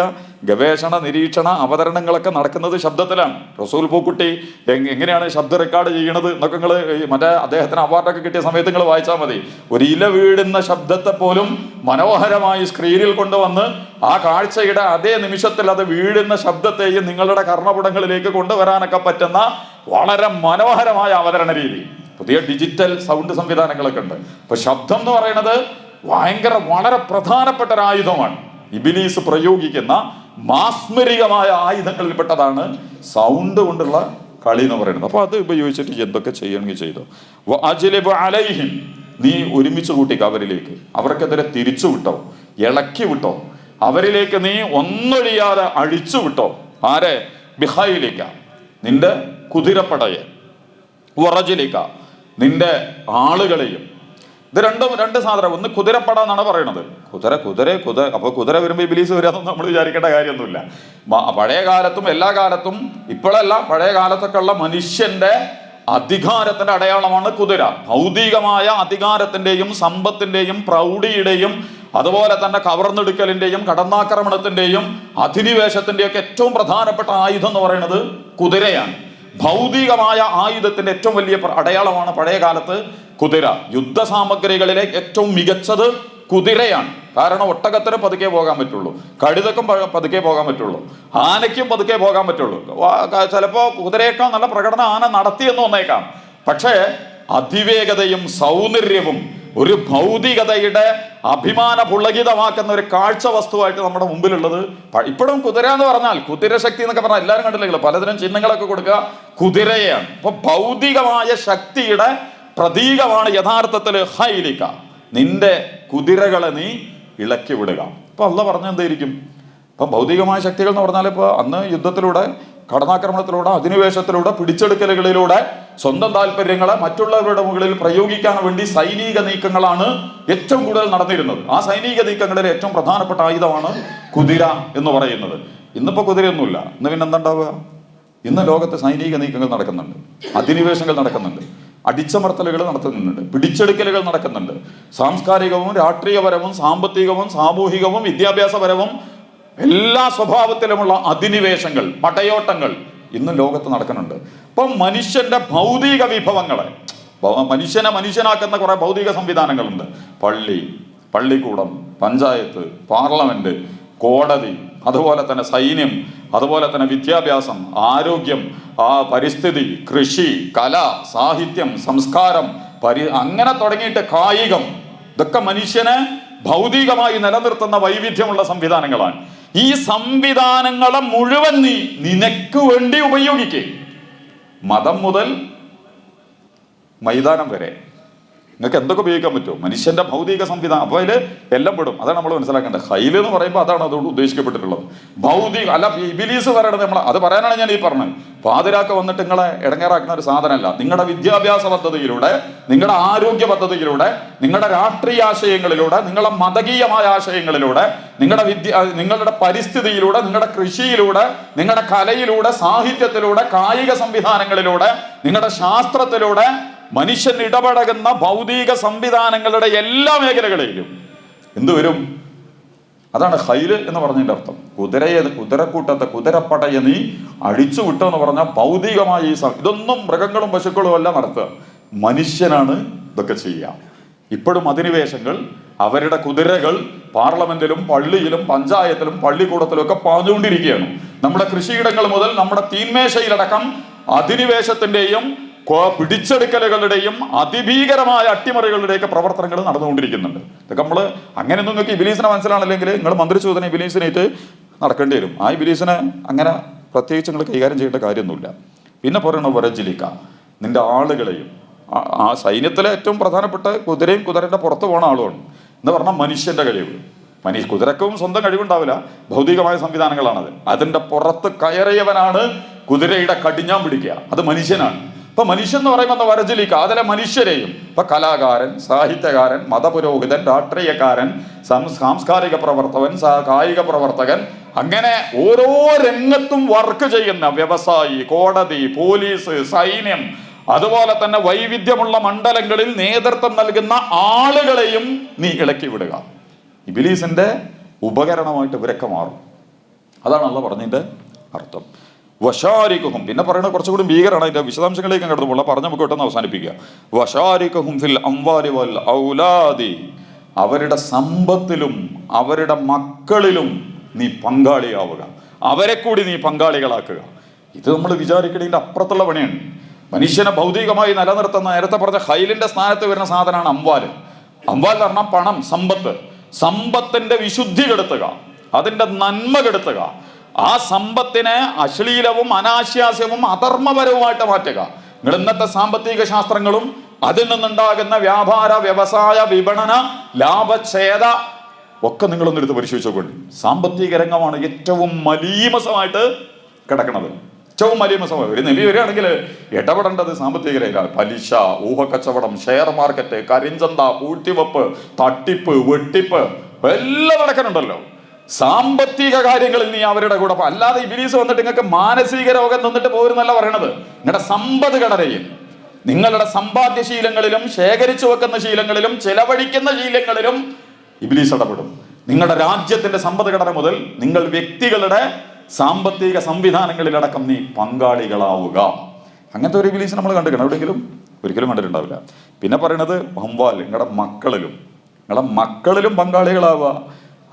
ഗവേഷണ നിരീക്ഷണ അവതരണങ്ങളൊക്കെ നടക്കുന്നത് ശബ്ദത്തിലാണ്. റസൂൽ പൂക്കുട്ടി എങ്ങനെയാണ് ശബ്ദ റെക്കോർഡ് ചെയ്യണത് എന്നൊക്കെ നിങ്ങൾ മറ്റേ അദ്ദേഹത്തിന് അവാർഡൊക്കെ കിട്ടിയ സമയത്ത് നിങ്ങൾ വായിച്ചാൽ മതി. ഒരു ഇല വീഴുന്ന ശബ്ദത്തെ പോലും മനോഹരമായി സ്ക്രീനിൽ കൊണ്ടുവന്ന് ആ കാഴ്ചയുടെ അതേ നിമിഷത്തിൽ അത് വീഴുന്ന ശബ്ദത്തെയും നിങ്ങളുടെ കർണപുടങ്ങളിലേക്ക് കൊണ്ടുവരാനൊക്കെ പറ്റുന്ന വളരെ മനോഹരമായ അവതരണ രീതി. പുതിയ ഡിജിറ്റൽ സൗണ്ട് സംവിധാനങ്ങളൊക്കെ ഉണ്ട്. അപ്പൊ ശബ്ദം എന്ന് പറയുന്നത് വളരെ പ്രധാനപ്പെട്ട ഒരു ആയുധമാണ്. ഇബിലീസ് പ്രയോഗിക്കുന്ന മാസ്മരികമായ ആയുധങ്ങളിൽപ്പെട്ടതാണ് സൗണ്ട് കൊണ്ടുള്ള കളി എന്ന് പറയുന്നത്. അപ്പൊ അത് ഉപയോഗിച്ചിട്ട് എന്തൊക്കെ ചെയ്യണമെങ്കിൽ ചെയ്തു. അജ്ലിബ് അലൈഹിം, നീ ഒരുമിച്ച് കൂട്ടിക്ക അവരിലേക്ക്, അവർക്കെതിരെ തിരിച്ചു വിട്ടോ, ഇളക്കി വിട്ടോ, അവരിലേക്ക് നീ ഒന്നൊഴിയാതെ അഴിച്ചു വിട്ടോ. ആരെ? ബിഹൈലിക്ക, നിന്റെ കുതിരപ്പടയെ, വറജിലിക്ക, നിന്റെ ആളുകളെയും. ഇത് രണ്ട് സാധനം. ഒന്ന് കുതിരപ്പട എന്നാണ് പറയുന്നത്. കുതിര അപ്പൊ കുതിര വരുമ്പോൾ ഇബ്ലീസ് വരാമെന്ന് നമ്മൾ വിചാരിക്കേണ്ട കാര്യമൊന്നുമില്ല. പഴയ കാലത്തും എല്ലാ കാലത്തും, ഇപ്പോഴല്ല, പഴയ കാലത്തൊക്കെ ഉള്ള മനുഷ്യന്റെ അധികാരത്തിന്റെ അടയാളമാണ് കുതിര. ഭൗതികമായ അധികാരത്തിന്റെയും സമ്പത്തിന്റെയും പ്രൗഢിയുടെയും അതുപോലെ തന്നെ കവർന്നെടുക്കലിന്റെയും കടന്നാക്രമണത്തിന്റെയും അധിനിവേശത്തിന്റെയും ഒക്കെ ഏറ്റവും പ്രധാനപ്പെട്ട ആയുധം എന്ന് പറയുന്നത് കുതിരയാണ്. ഭൗതികമായ ആയുധത്തിന്റെ ഏറ്റവും വലിയ അടയാളമാണ് പഴയ കാലത്ത് കുതിര. യുദ്ധസാമഗ്രികളിലെ ഏറ്റവും മികച്ചത് കുതിരയാണ്. കാരണം ഒട്ടകത്തിന് പതുക്കെ പോകാൻ പറ്റുള്ളൂ, കഴുതക്കും പതുക്കെ പോകാൻ പറ്റുള്ളൂ, ആനയ്ക്കും പതുക്കെ പോകാൻ പറ്റുള്ളൂ. ചിലപ്പോ കുതിരയേക്കാൾ നല്ല പ്രകടനം ആന നടത്തിയെന്ന് വന്നേക്കാം. പക്ഷേ അതിവേഗതയും സൗന്ദര്യവും ഒരു ഭൗതികതയുടെ അഭിമാന പുളകിതമാക്കുന്ന ഒരു കാഴ്ച വസ്തുവായിട്ട് നമ്മുടെ മുമ്പിലുള്ളത് ഇപ്പോഴും കുതിര എന്ന് പറഞ്ഞാൽ, കുതിരശക്തി എന്നൊക്കെ പറഞ്ഞാൽ എല്ലാവരും കണ്ടില്ലെങ്കിലും പലതിനും ചിഹ്നങ്ങളൊക്കെ കൊടുക്കുക കുതിരയാണ്. അപ്പൊ ഭൗതികമായ ശക്തിയുടെ പ്രതീകമാണ് യഥാർത്ഥത്തിൽ ഹൈലിക്ക, നിന്റെ കുതിരകളെ നീ ഇളക്കി വിടുക. അപ്പൊ അള്ളാഹ് പറഞ്ഞ എന്തായിരിക്കും? ഇപ്പൊ ഭൗതികമായ ശക്തികൾ എന്ന് പറഞ്ഞാൽ ഇപ്പൊ അന്ന് യുദ്ധത്തിലൂടെ, കടന്നാക്രമണത്തിലൂടെ, അധിനിവേശത്തിലൂടെ, പിടിച്ചെടുക്കലുകളിലൂടെ സ്വന്തം താല്പര്യങ്ങളെ മറ്റുള്ളവരുടെ മുകളിൽ പ്രയോഗിക്കാൻ വേണ്ടി സൈനിക നീക്കങ്ങളാണ് ഏറ്റവും കൂടുതൽ നടന്നിരുന്നത്. ആ സൈനിക നീക്കങ്ങളിൽ ഏറ്റവും പ്രധാനപ്പെട്ട ആയുധമാണ് കുതിര എന്ന് പറയുന്നത്. ഇന്നിപ്പോ കുതിരയൊന്നുമില്ല. ഇന്ന് പിന്നെ എന്തുണ്ടാവുക? ഇന്ന് ലോകത്ത് സൈനിക നീക്കങ്ങൾ നടക്കുന്നുണ്ട്, അധിനിവേശങ്ങൾ നടക്കുന്നുണ്ട്, അടിച്ചമർത്തലുകൾ നടത്തുന്നുണ്ട്, പിടിച്ചെടുക്കലുകൾ നടക്കുന്നുണ്ട്. സാംസ്കാരികവും രാഷ്ട്രീയപരവും സാമ്പത്തികവും സാമൂഹികവും വിദ്യാഭ്യാസപരവും എല്ലാ സ്വഭാവത്തിലുമുള്ള അധിനിവേശങ്ങൾ, പടയോട്ടങ്ങൾ ഇന്ന് ലോകത്ത് നടക്കുന്നുണ്ട്. അപ്പം മനുഷ്യന്റെ ഭൗതിക വിഭവങ്ങളെ, മനുഷ്യനെ മനുഷ്യനാക്കുന്ന കുറെ ഭൗതിക സംവിധാനങ്ങളുണ്ട്. പള്ളി, പള്ളിക്കൂടം, പഞ്ചായത്ത്, പാർലമെന്റ്, കോടതി, അതുപോലെ തന്നെ സൈന്യം, അതുപോലെ തന്നെ വിദ്യാഭ്യാസം, ആരോഗ്യം, പരിസ്ഥിതി, കൃഷി, കല, സാഹിത്യം, സംസ്കാരം, അങ്ങനെ തുടങ്ങിയിട്ട് കായികം, ഇതൊക്കെ മനുഷ്യനെ ഭൗതികമായി നിലനിർത്തുന്ന വൈവിധ്യമുള്ള സംവിധാനങ്ങളാണ്. ഈ സംവിധാനങ്ങളെ മുഴുവൻ നീ നിനക്ക് വേണ്ടി ഉപയോഗിക്കേ. മതം മുതൽ മൈതാനം വരെ നിങ്ങൾക്ക് എന്തൊക്കെ ഉപയോഗിക്കാൻ പറ്റുമോ? മനുഷ്യന്റെ ഭൗതിക സംവിധാനം. അപ്പോൾ അതിൽ എല്ലാം പെടും. അതാണ് നമ്മൾ മനസ്സിലാക്കേണ്ടത്. ഹൈല് എന്ന് പറയുമ്പോൾ അതാണ് അതുകൊണ്ട് ഉദ്ദേശിക്കപ്പെട്ടിട്ടുള്ളത്. ഭൗതിക അല്ല. ഇബിലീസ് പറയണത് നമ്മൾ അത് പറയാനാണ് ഞാൻ ഈ പറഞ്ഞത്. പാതിരാക്ക വന്നിട്ട് നിങ്ങളെ ഇടങ്ങേറാക്കുന്ന ഒരു സാധനമല്ല. നിങ്ങളുടെ വിദ്യാഭ്യാസ പദ്ധതിയിലൂടെ, നിങ്ങളുടെ ആരോഗ്യ പദ്ധതിയിലൂടെ, നിങ്ങളുടെ രാഷ്ട്രീയ ആശയങ്ങളിലൂടെ, നിങ്ങളുടെ മതകീയമായ ആശയങ്ങളിലൂടെ, നിങ്ങളുടെ പരിസ്ഥിതിയിലൂടെ, നിങ്ങളുടെ കൃഷിയിലൂടെ, നിങ്ങളുടെ കലയിലൂടെ, സാഹിത്യത്തിലൂടെ, കായിക സംവിധാനങ്ങളിലൂടെ, നിങ്ങളുടെ ശാസ്ത്രത്തിലൂടെ മനുഷ്യൻ ഇടപഴകുന്ന ഭൗതിക സംവിധാനങ്ങളുടെ എല്ലാ മേഖലകളിലും എന്തുവരും? അതാണ് ഹൈല് എന്ന് പറഞ്ഞതിന്റെ അർത്ഥം. കുതിരക്കൂട്ടത്തെ, കുതിരപ്പടയെ നീ അഴിച്ചു വിട്ടോ എന്ന് പറഞ്ഞാൽ ഭൗതികമായ ഈ ഇതൊന്നും മൃഗങ്ങളും പശുക്കളും എല്ലാം നടത്തുക. മനുഷ്യനാണ് ഇതൊക്കെ ചെയ്യുക. ഇപ്പോഴും അധിനിവേശങ്ങൾ അവരുടെ കുതിരകൾ പാർലമെന്റിലും പള്ളിയിലും പഞ്ചായത്തിലും പള്ളിക്കൂടത്തിലും ഒക്കെ പാഞ്ഞുകൊണ്ടിരിക്കുകയാണ്. നമ്മുടെ കൃഷിയിടങ്ങൾ മുതൽ നമ്മുടെ തീന്മേശയിലടക്കം അധിനിവേശത്തിന്റെയും പിടിച്ചെടുക്കലുകളുടെയും അതിഭീകരമായ അട്ടിമറികളുടെയൊക്കെ പ്രവർത്തനങ്ങൾ നടന്നുകൊണ്ടിരിക്കുന്നുണ്ട്. ഇതൊക്കെ നമ്മൾ അങ്ങനെയൊന്നും നിങ്ങൾക്ക് ഇബിലീസിനെ മനസ്സിലാണല്ലെങ്കിൽ നിങ്ങൾ മന്ത്രിച്ചൂതനെ ഇബിലീസിനായിട്ട് നടക്കേണ്ടി വരും. ആ ഇബിലീസിനെ അങ്ങനെ പ്രത്യേകിച്ച് നിങ്ങൾ കൈകാര്യം ചെയ്യേണ്ട കാര്യമൊന്നുമില്ല. പിന്നെ പറയണ വരജിലിക്ക, നിന്റെ ആളുകളെയും. ആ സൈന്യത്തിലെ ഏറ്റവും പ്രധാനപ്പെട്ട കുതിരയും കുതിരന്റെ പുറത്ത് പോണ ആളുമാണ് എന്ന് പറഞ്ഞാൽ മനുഷ്യന്റെ കഴിവ്. കുതിരക്കും സ്വന്തം കഴിവുണ്ടാവില്ല, ഭൗതികമായ സംവിധാനങ്ങളാണത്. അതിന്റെ പുറത്ത് കയറിയവനാണ് കുതിരയുടെ കടിഞ്ഞാൻ പിടിക്കുക. അത് മനുഷ്യനാണ്. ഇപ്പൊ മനുഷ്യൻ എന്ന് പറയുമ്പോൾ വരജിലിക്ക, അതിലെ മനുഷ്യരെയും. ഇപ്പൊ കലാകാരൻ, സാഹിത്യകാരൻ, മതപുരോഹിതൻ, രാഷ്ട്രീയക്കാരൻ, സാംസ്കാരിക പ്രവർത്തകൻ, കായിക പ്രവർത്തകൻ, അങ്ങനെ ഓരോ രംഗത്തും വർക്ക് ചെയ്യുന്ന വ്യവസായി, കോടതി, പോലീസ്, സൈന്യം, അതുപോലെ തന്നെ വൈവിധ്യമുള്ള മണ്ഡലങ്ങളിൽ നേതൃത്വം നൽകുന്ന ആളുകളെയും നീ ഇളക്കി വിടുക. ഇബ്ലീസിന്റെ ഉപകരണമായിട്ട് ഇവരൊക്കെ മാറും. അതാണ് അള്ളാഹ് പറഞ്ഞതിന്റെ അർത്ഥം. വശാരിക്കുഹും, പിന്നെ പറയുന്നത് കുറച്ചുകൂടി ഭീകരമാണ്. അതിന്റെ വിശദാംശങ്ങളിലേക്ക് കടന്നു പോകാം, പറഞ്ഞ് നമുക്ക് പെട്ടെന്ന് അവസാനിപ്പിക്കുക. വശാരിക്കുഹും ഫിൽ അംവാലി വൽ ഔലാദി, അവരുടെ സമ്പത്തിലും അവരുടെ മക്കളിലും നീ പങ്കാളിയാവുക, അവരെ കൂടി നീ പങ്കാളികളാക്കുക. ഇത് നമ്മൾ വിചാരിക്കണതിന്റെ അപ്പുറത്തുള്ള പണിയാണ്. മനുഷ്യനെ ഭൗതികമായി നിലനിർത്തുന്ന, നേരത്തെ പറഞ്ഞ ഹൈലിന്റെ സ്ഥാനത്ത് വരുന്ന സാധനമാണ് അംവാല്. അംവാൽ എന്ന് പറഞ്ഞാൽ പണം, സമ്പത്ത്. സമ്പത്തിന്റെ വിശുദ്ധി കെടുത്തുക, അതിന്റെ നന്മ കെടുത്തുക, ആ സമ്പത്തിനെ അശ്ലീലവും അനാശാസ്യവും അധർമ്മപരവുമായിട്ട് മാറ്റുക. നിങ്ങൾ ഇന്നത്തെ സാമ്പത്തിക ശാസ്ത്രങ്ങളും അതിൽ നിന്നുണ്ടാകുന്ന വ്യാപാര വ്യവസായ വിപണന ലാഭഛേദ ഒക്കെ നിങ്ങളൊന്നും എടുത്ത് പരിശോധിച്ചു നോക്കണ്ടി. സാമ്പത്തിക രംഗമാണ് ഏറ്റവും മലീമസമായിട്ട് കിടക്കുന്നത്. ഏറ്റവും മലീമസമായി ഒരു നബി വരികയാണെങ്കിൽ ഇടപെടേണ്ടത് സാമ്പത്തിക രംഗമാണ്. പലിശ, ഊഹക്കച്ചവടം, ഷെയർ മാർക്കറ്റ്, കരിഞ്ചന്ത, പൂഴ്ത്തിവെപ്പ്, തട്ടിപ്പ്, വെട്ടിപ്പ് എല്ലാം നടക്കുന്നുണ്ടല്ലോ. സാമ്പത്തിക കാര്യങ്ങളിൽ നീ അവരുടെ കൂടെ, അല്ലാതെ ഇബ്ലീസ് വന്നിട്ട് നിങ്ങൾക്ക് മാനസിക രോഗം തന്നിട്ട് പോരുന്നല്ല പറയണത്. നിങ്ങളുടെ സമ്പത്ത് ഘടനയിൽ, നിങ്ങളുടെ സമ്പാദ്യശീലങ്ങളിലും ശേഖരിച്ചു വെക്കുന്ന ശീലങ്ങളിലും ചെലവഴിക്കുന്ന ശീലങ്ങളിലും ഇബ്ലീസ് ഇടപെടും. നിങ്ങളുടെ രാജ്യത്തിന്റെ സമ്പത്ത് ഘടന മുതൽ നിങ്ങൾ വ്യക്തികളുടെ സാമ്പത്തിക സംവിധാനങ്ങളിലടക്കം നീ പങ്കാളികളാവുക. അങ്ങനത്തെ ഒരു ഇബ്ലീസ് നമ്മൾ കണ്ടിരിക്കണം, എവിടെയെങ്കിലും? ഒരിക്കലും കണ്ടിട്ടുണ്ടാവില്ല. പിന്നെ പറയണത് വംവാൽ, നിങ്ങളുടെ മക്കളിലും പങ്കാളികളാവുക.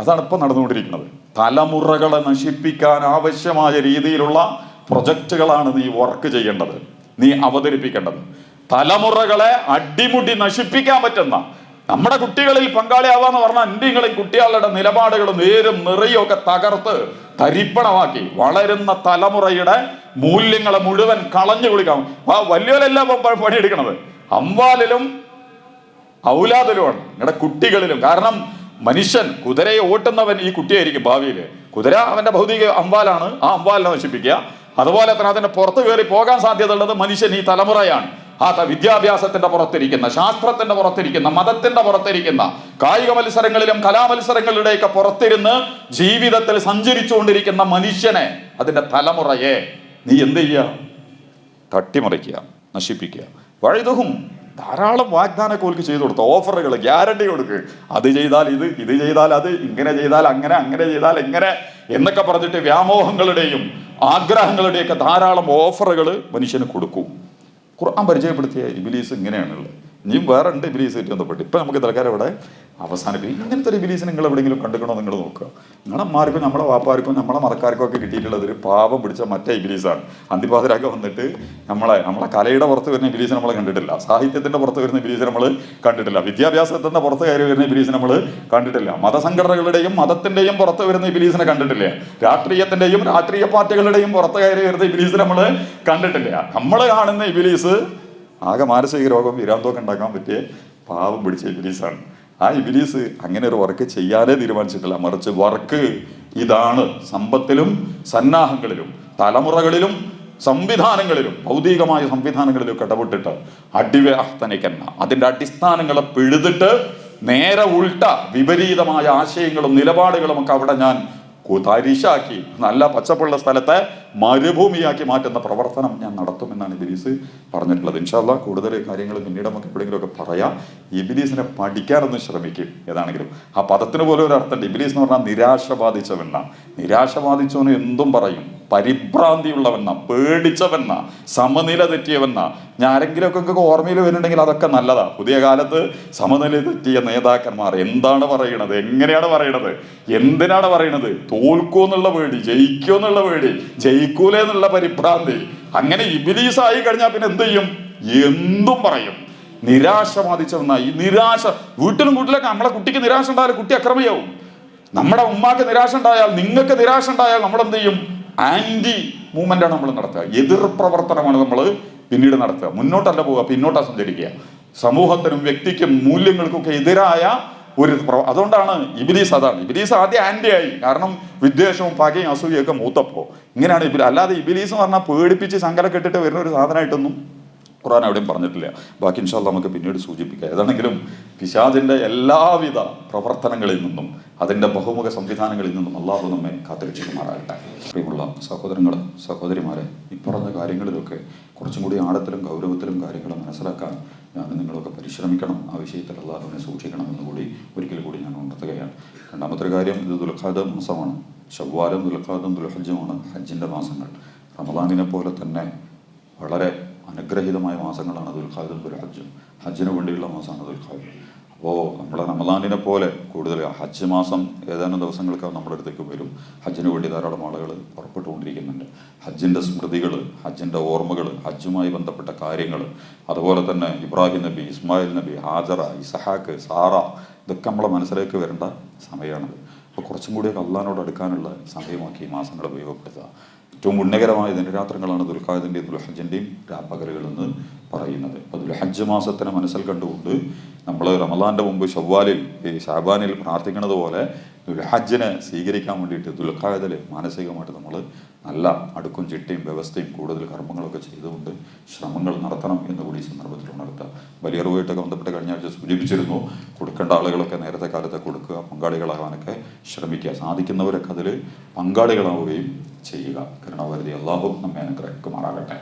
അതാണ് ഇപ്പം നടന്നുകൊണ്ടിരിക്കുന്നത്. തലമുറകളെ നശിപ്പിക്കാൻ ആവശ്യമായ രീതിയിലുള്ള പ്രൊജക്റ്റുകളാണ് നീ വർക്ക് ചെയ്യേണ്ടത്, നീ അവതരിപ്പിക്കേണ്ടത്. തലമുറകളെ അടിമുടി നശിപ്പിക്കാൻ പറ്റുന്ന, നമ്മുടെ കുട്ടികളിൽ പങ്കാളിയാവാന്ന് പറഞ്ഞാൽ എന്തെങ്കിലും കുട്ടികളുടെ നിലപാടുകളും നേരും നിറയും ഒക്കെ തകർത്ത് തരിപ്പണമാക്കി വളരുന്ന തലമുറയുടെ മൂല്യങ്ങളെ മുഴുവൻ കളഞ്ഞു കുളിക്കാം. ആ വലിയവരെല്ലാം പണിയെടുക്കണത് അംവാലിലും ഔലാദിലുമാണ്, നിങ്ങളുടെ കുട്ടികളിലും. കാരണം മനുഷ്യൻ, കുതിരയെ ഓട്ടുന്നവൻ ഈ കുട്ടിയായിരിക്കും ഭാവിയിൽ. കുതിര അവന്റെ ഭൗതിക അംവാലാണ്, ആ അംവാലിനെ നശിപ്പിക്കുക. അതുപോലെ തന്നെ അതിന്റെ പുറത്ത് കയറി പോകാൻ സാധ്യതയുള്ളത് മനുഷ്യൻ, ഈ തലമുറയാണ്. ആ വിദ്യാഭ്യാസത്തിന്റെ പുറത്തിരിക്കുന്ന, ശാസ്ത്രത്തിന്റെ പുറത്തിരിക്കുന്ന, മതത്തിന്റെ പുറത്തിരിക്കുന്ന, കായിക മത്സരങ്ങളിലും കലാമത്സരങ്ങളുടെയൊക്കെ പുറത്തിരുന്ന് ജീവിതത്തിൽ സഞ്ചരിച്ചുകൊണ്ടിരിക്കുന്ന മനുഷ്യനെ, അതിന്റെ തലമുറയെ നീ എന്ത് ചെയ്യുക? തട്ടിമറിക്കുക, നശിപ്പിക്കുക. വഴുതും ധാരാളം വാഗ്ദാനക്കോൽക്ക് ചെയ്തു കൊടുത്ത ഓഫറുകൾ, ഗ്യാരണ്ടി കൊടുക്കുക. അത് ചെയ്താൽ ഇത്, ഇത് ചെയ്താൽ അത്, ഇങ്ങനെ ചെയ്താൽ അങ്ങനെ, അങ്ങനെ ചെയ്താൽ എങ്ങനെ എന്നൊക്കെ പറഞ്ഞിട്ട് വ്യാമോഹങ്ങളുടെയും ആഗ്രഹങ്ങളുടെയൊക്കെ ധാരാളം ഓഫറുകൾ മനുഷ്യന് കൊടുക്കും. ഖുർആൻ പരിചയപ്പെടുത്തിയ ഇബ്ലീസ് ഇങ്ങനെയാണുള്ളത്. ഇനിയും വേറെ ഉണ്ട് ഇബ്ലീസ് ആയിട്ട് ബന്ധപ്പെട്ട്. ഇപ്പം നമുക്ക് തൽക്കാലം ഇവിടെ അവസാനിപ്പിക്കും. ഇങ്ങനത്തെ ഒരു ഇബ്ലീസിനെ നിങ്ങൾ എവിടെയെങ്കിലും കണ്ടുക്കണോ? നിങ്ങൾ നോക്കുക. നിങ്ങളമ്മാർക്കും നമ്മളെ വാപ്പാർക്കും നമ്മളെ മറക്കാർക്കും ഒക്കെ കിട്ടിയിട്ടുള്ളത് ഒരു പാപം പിടിച്ച മറ്റേ ഇബ്ലീസാണ്. അന്തിപാതിരാക്ക വന്നിട്ട് നമ്മളെ കലയുടെ പുറത്ത് വരുന്ന ഇബ്ലീസിനെ നമ്മൾ കണ്ടിട്ടില്ല, സാഹിത്യത്തിന്റെ പുറത്ത് വരുന്ന ഇബ്ലീസിനെ നമ്മൾ കണ്ടിട്ടില്ല, വിദ്യാഭ്യാസത്തിന്റെ പുറത്ത് കയറി വരുന്ന ഇബ്ലീസിനെ നമ്മൾ കണ്ടിട്ടില്ല, മതസംഘടനകളുടെയും മതത്തിന്റെയും പുറത്ത് വരുന്ന ഇബ്ലീസിനെ കണ്ടിട്ടില്ല, രാഷ്ട്രീയത്തിന്റെയും രാഷ്ട്രീയ പാർട്ടികളുടെയും പുറത്ത് കയറി വരുന്ന ഇബ്ലീസിനെ നമ്മൾ കണ്ടിട്ടില്ല. നമ്മൾ കാണുന്ന ഇബ്ലീസ് ആകെ മാനസിക രോഗം വിരാന്തമൊക്കെ ഉണ്ടാക്കാൻ പറ്റിയ പാവം പിടിച്ച ഇബ്ലീസാണ്. ആ ഇബ്ലീസ് അങ്ങനെ ഒരു വർക്ക് ചെയ്യാനേ തീരുമാനിച്ചിട്ടില്ല. മറിച്ച് വർക്ക് ഇതാണ്: സമ്പത്തിലും സന്നാഹങ്ങളിലും തലമുറകളിലും സംവിധാനങ്ങളിലും ഭൗതികമായ സംവിധാനങ്ങളിലും ഇടപെട്ടിട്ട് അടിവ്യാഹ്തനിക്കുന്ന അതിൻ്റെ അടിസ്ഥാനങ്ങളെ പിഴുതിട്ട് നേരെ ഉൾട്ട വിപരീതമായ ആശയങ്ങളും നിലപാടുകളും ഒക്കെ അവിടെ ഞാൻ തരിശാക്കി നല്ല പച്ചപ്പുള്ള സ്ഥലത്തെ മരുഭൂമിയാക്കി മാറ്റുന്ന പ്രവർത്തനം ഞാൻ നടത്തുമെന്നാണ് ഇബ്ലീസ് പറഞ്ഞിട്ടുള്ളത്. ഇൻഷാ അല്ലാഹ് കൂടുതൽ കാര്യങ്ങൾ പിന്നീട് നമുക്ക് എവിടെയെങ്കിലുമൊക്കെ പറയാം. ഇബ്ലീസിനെ പഠിക്കാനൊന്നും ശ്രമിക്കും. ഏതാണെങ്കിലും ആ പദത്തിന് പോലെ ഒരു അർത്ഥമുണ്ട്. ഇബ്ലീസ് എന്ന് പറഞ്ഞാൽ നിരാശ ബാധിച്ചവെന്ന. നിരാശ ബാധിച്ചവന് എന്തും പറയും. പരിഭ്രാന്തിയുള്ളവെന്ന, പേടിച്ചവെന്ന, സമനില തെറ്റിയവെന്ന. ഞാൻ ആരെങ്കിലുമൊക്കെ ഓർമ്മയിൽ വരുന്നുണ്ടെങ്കിൽ അതൊക്കെ നല്ലതാ. പുതിയ കാലത്ത് സമനില തെറ്റിയ നേതാക്കന്മാർ എന്താണ് പറയണത്, എങ്ങനെയാണ് പറയണത്, എന്തിനാണ് പറയണത്? തോൽക്കുമെന്നുള്ള പേടി, ജയിക്കുമെന്നുള്ള പേടി, ജയിക്കൂല എന്നുള്ള പരിഭ്രാന്തി. അങ്ങനെ ഇബ്ലീസായി കഴിഞ്ഞാൽ പിന്നെ എന്ത് ചെയ്യും? എന്തും പറയും. നിരാശ ബാധിച്ചവെന്ന. ഈ നിരാശ വീട്ടിലും കൂട്ടിലൊക്കെ നമ്മളെ കുട്ടിക്ക് നിരാശ ഉണ്ടായാൽ കുട്ടി അക്രമിയാവും. നമ്മുടെ ഉമ്മാക്ക് നിരാശ ഉണ്ടായാൽ, നിങ്ങൾക്ക് നിരാശ ഉണ്ടായാൽ നമ്മളെന്ത് ചെയ്യും? ആന്റി മൂവ്മെന്റ് ആണ് നമ്മൾ നടത്തുക. എതിർ പ്രവർത്തനമാണ് നമ്മൾ പിന്നീട് നടത്തുക. മുന്നോട്ടല്ല പോവുക, പിന്നോട്ടാ സഞ്ചരിക്കുക. സമൂഹത്തിനും വ്യക്തിക്കും മൂല്യങ്ങൾക്കൊക്കെ എതിരായ ഒരു അതുകൊണ്ടാണ് ഇബ്ലീസ്. അതാണ് ഇബ്ലീസ് ആദ്യം ആന്റി ആയി. കാരണം വിദ്വേഷവും പകയും അസൂയൊക്കെ മൂത്തപ്പോ ഇങ്ങനെയാണ് ഇബ്ലീസ്. അല്ലാതെ ഇബ്ലീസ് എന്ന് പറഞ്ഞാൽ പേടിപ്പിച്ച് ശങ്കല കെട്ടിട്ട് വരുന്ന ഒരു സാധനമായിട്ടൊന്നും ഖുർആൻ എവിടെയും പറഞ്ഞിട്ടില്ല. ബാക്കി ഇൻഷാ അല്ലാഹ് നമുക്ക് പിന്നീട് സൂചിപ്പിക്കാം. ഏതാണെങ്കിലും പിശാചിന്റെ എല്ലാവിധ പ്രവർത്തനങ്ങളിൽ നിന്നും അതിൻ്റെ ബഹുമുഖ സംവിധാനങ്ങളിൽ നിന്നും അള്ളാഹു നമ്മെ കാത്തിരക്ഷിക്കുമാറാകട്ടെ. പ്രിയമുള്ള സഹോദരങ്ങൾ, സഹോദരിമാരെ, ഈ പറഞ്ഞ കാര്യങ്ങളിലൊക്കെ കുറച്ചും കൂടി ആഴത്തിലും ഗൗരവത്തിലും കാര്യങ്ങൾ മനസ്സിലാക്കാൻ ഞാൻ നിങ്ങളൊക്കെ പരിശ്രമിക്കണം. ആ വിഷയത്തിൽ അള്ളാഹുവിനെ സൂക്ഷിക്കണം എന്നുകൂടി ഒരിക്കൽ കൂടി ഞാൻ ഉണർത്തുകയാണ്. രണ്ടാമത്തെ ഒരു കാര്യം, ഇത് ദുൽഖഅദ മാസമാണ്. ശവ്വാലും ദുൽഖഅദും ദുൽഹജ്ജുമാണ് ഹജ്ജിൻ്റെ മാസങ്ങൾ. റമദാനിനെ പോലെ തന്നെ വളരെ അനുഗ്രഹീതമായ മാസങ്ങളാണ് ദുൽഖഅദും ദുൽഹജ്ജും. ഹജ്ജിന് വേണ്ടിയുള്ള മാസമാണ് ദുൽഖഅദ്. അപ്പോൾ നമ്മുടെ റമദാനിനെ പോലെ കൂടുതൽ ഹജ്ജ് മാസം ഏതാനും ദിവസങ്ങൾക്ക് നമ്മുടെ അടുത്തേക്ക് വരും. ഹജ്ജിന് വേണ്ടി ധാരാളം ആളുകൾ പുറപ്പെട്ടുകൊണ്ടിരിക്കുന്നുണ്ട്. ഹജ്ജിൻ്റെ സ്മൃതികൾ, ഹജ്ജിൻ്റെ ഓർമ്മകൾ, ഹജ്ജുമായി ബന്ധപ്പെട്ട കാര്യങ്ങൾ, അതുപോലെ തന്നെ ഇബ്രാഹിം നബി, ഇസ്മായിൽ നബി, ഹാജറ, ഇസഹാക്ക്, സാറ, ഇതൊക്കെ നമ്മളെ മനസ്സിലേക്ക് വരേണ്ട സമയമാണത്. അപ്പോൾ കുറച്ചും കൂടിയൊക്കെ അള്ളാഹിനോട് അടുക്കാനുള്ള സമയമാക്കി ഈ മാസങ്ങൾ ഉപയോഗപ്പെടുത്തുക. ഏറ്റവും പുണ്യകരമായ ദിനരാത്രങ്ങളാണ് ദുൽഖഅദിൻ്റെയും ദുൽഹജ്ജിൻ്റെയും രാപ്പകലുകൾ എന്ന് പറയുന്നത്. അപ്പോൾ ദുൽഹജ്ജ് മാസത്തിനെ മനസ്സിൽ കണ്ടുകൊണ്ട് നമ്മൾ റമദാൻ്റെ മുമ്പ് ശവ്വാലിൽ ഈ ശഅബാനിൽ പ്രാർത്ഥിക്കുന്നത് പോലെ ദുൽഹജ്ജിനെ സ്വീകരിക്കാൻ വേണ്ടിയിട്ട് ദുൽഖഅദിൽ മാനസികമായിട്ട് നമ്മൾ നല്ല അടുക്കും ചിട്ടയും വ്യവസ്ഥയും കൂടുതൽ കർമ്മങ്ങളൊക്കെ ചെയ്തുകൊണ്ട് ശ്രമങ്ങൾ നടത്തണം എന്ന് കൂടി ഈ സന്ദർഭത്തിൽ ഉണർത്തുക. ബലിയറുമായിട്ടൊക്കെ ബന്ധപ്പെട്ട് കഴിഞ്ഞ ആഴ്ച സൂചിപ്പിച്ചിരുന്നു. കൊടുക്കേണ്ട ആളുകളൊക്കെ നേരത്തെ കാലത്തെ കൊടുക്കുക, പങ്കാളികളാകാനൊക്കെ ശ്രമിക്കുക, സാധിക്കുന്നവരൊക്കെ അതിൽ പങ്കാളികളാവുകയും ചെയ്യുക. കരുണാവരുതി അള്ളാഹു നമ്മെ അനുഗ്രഹിക്കുമാറാകട്ടെ.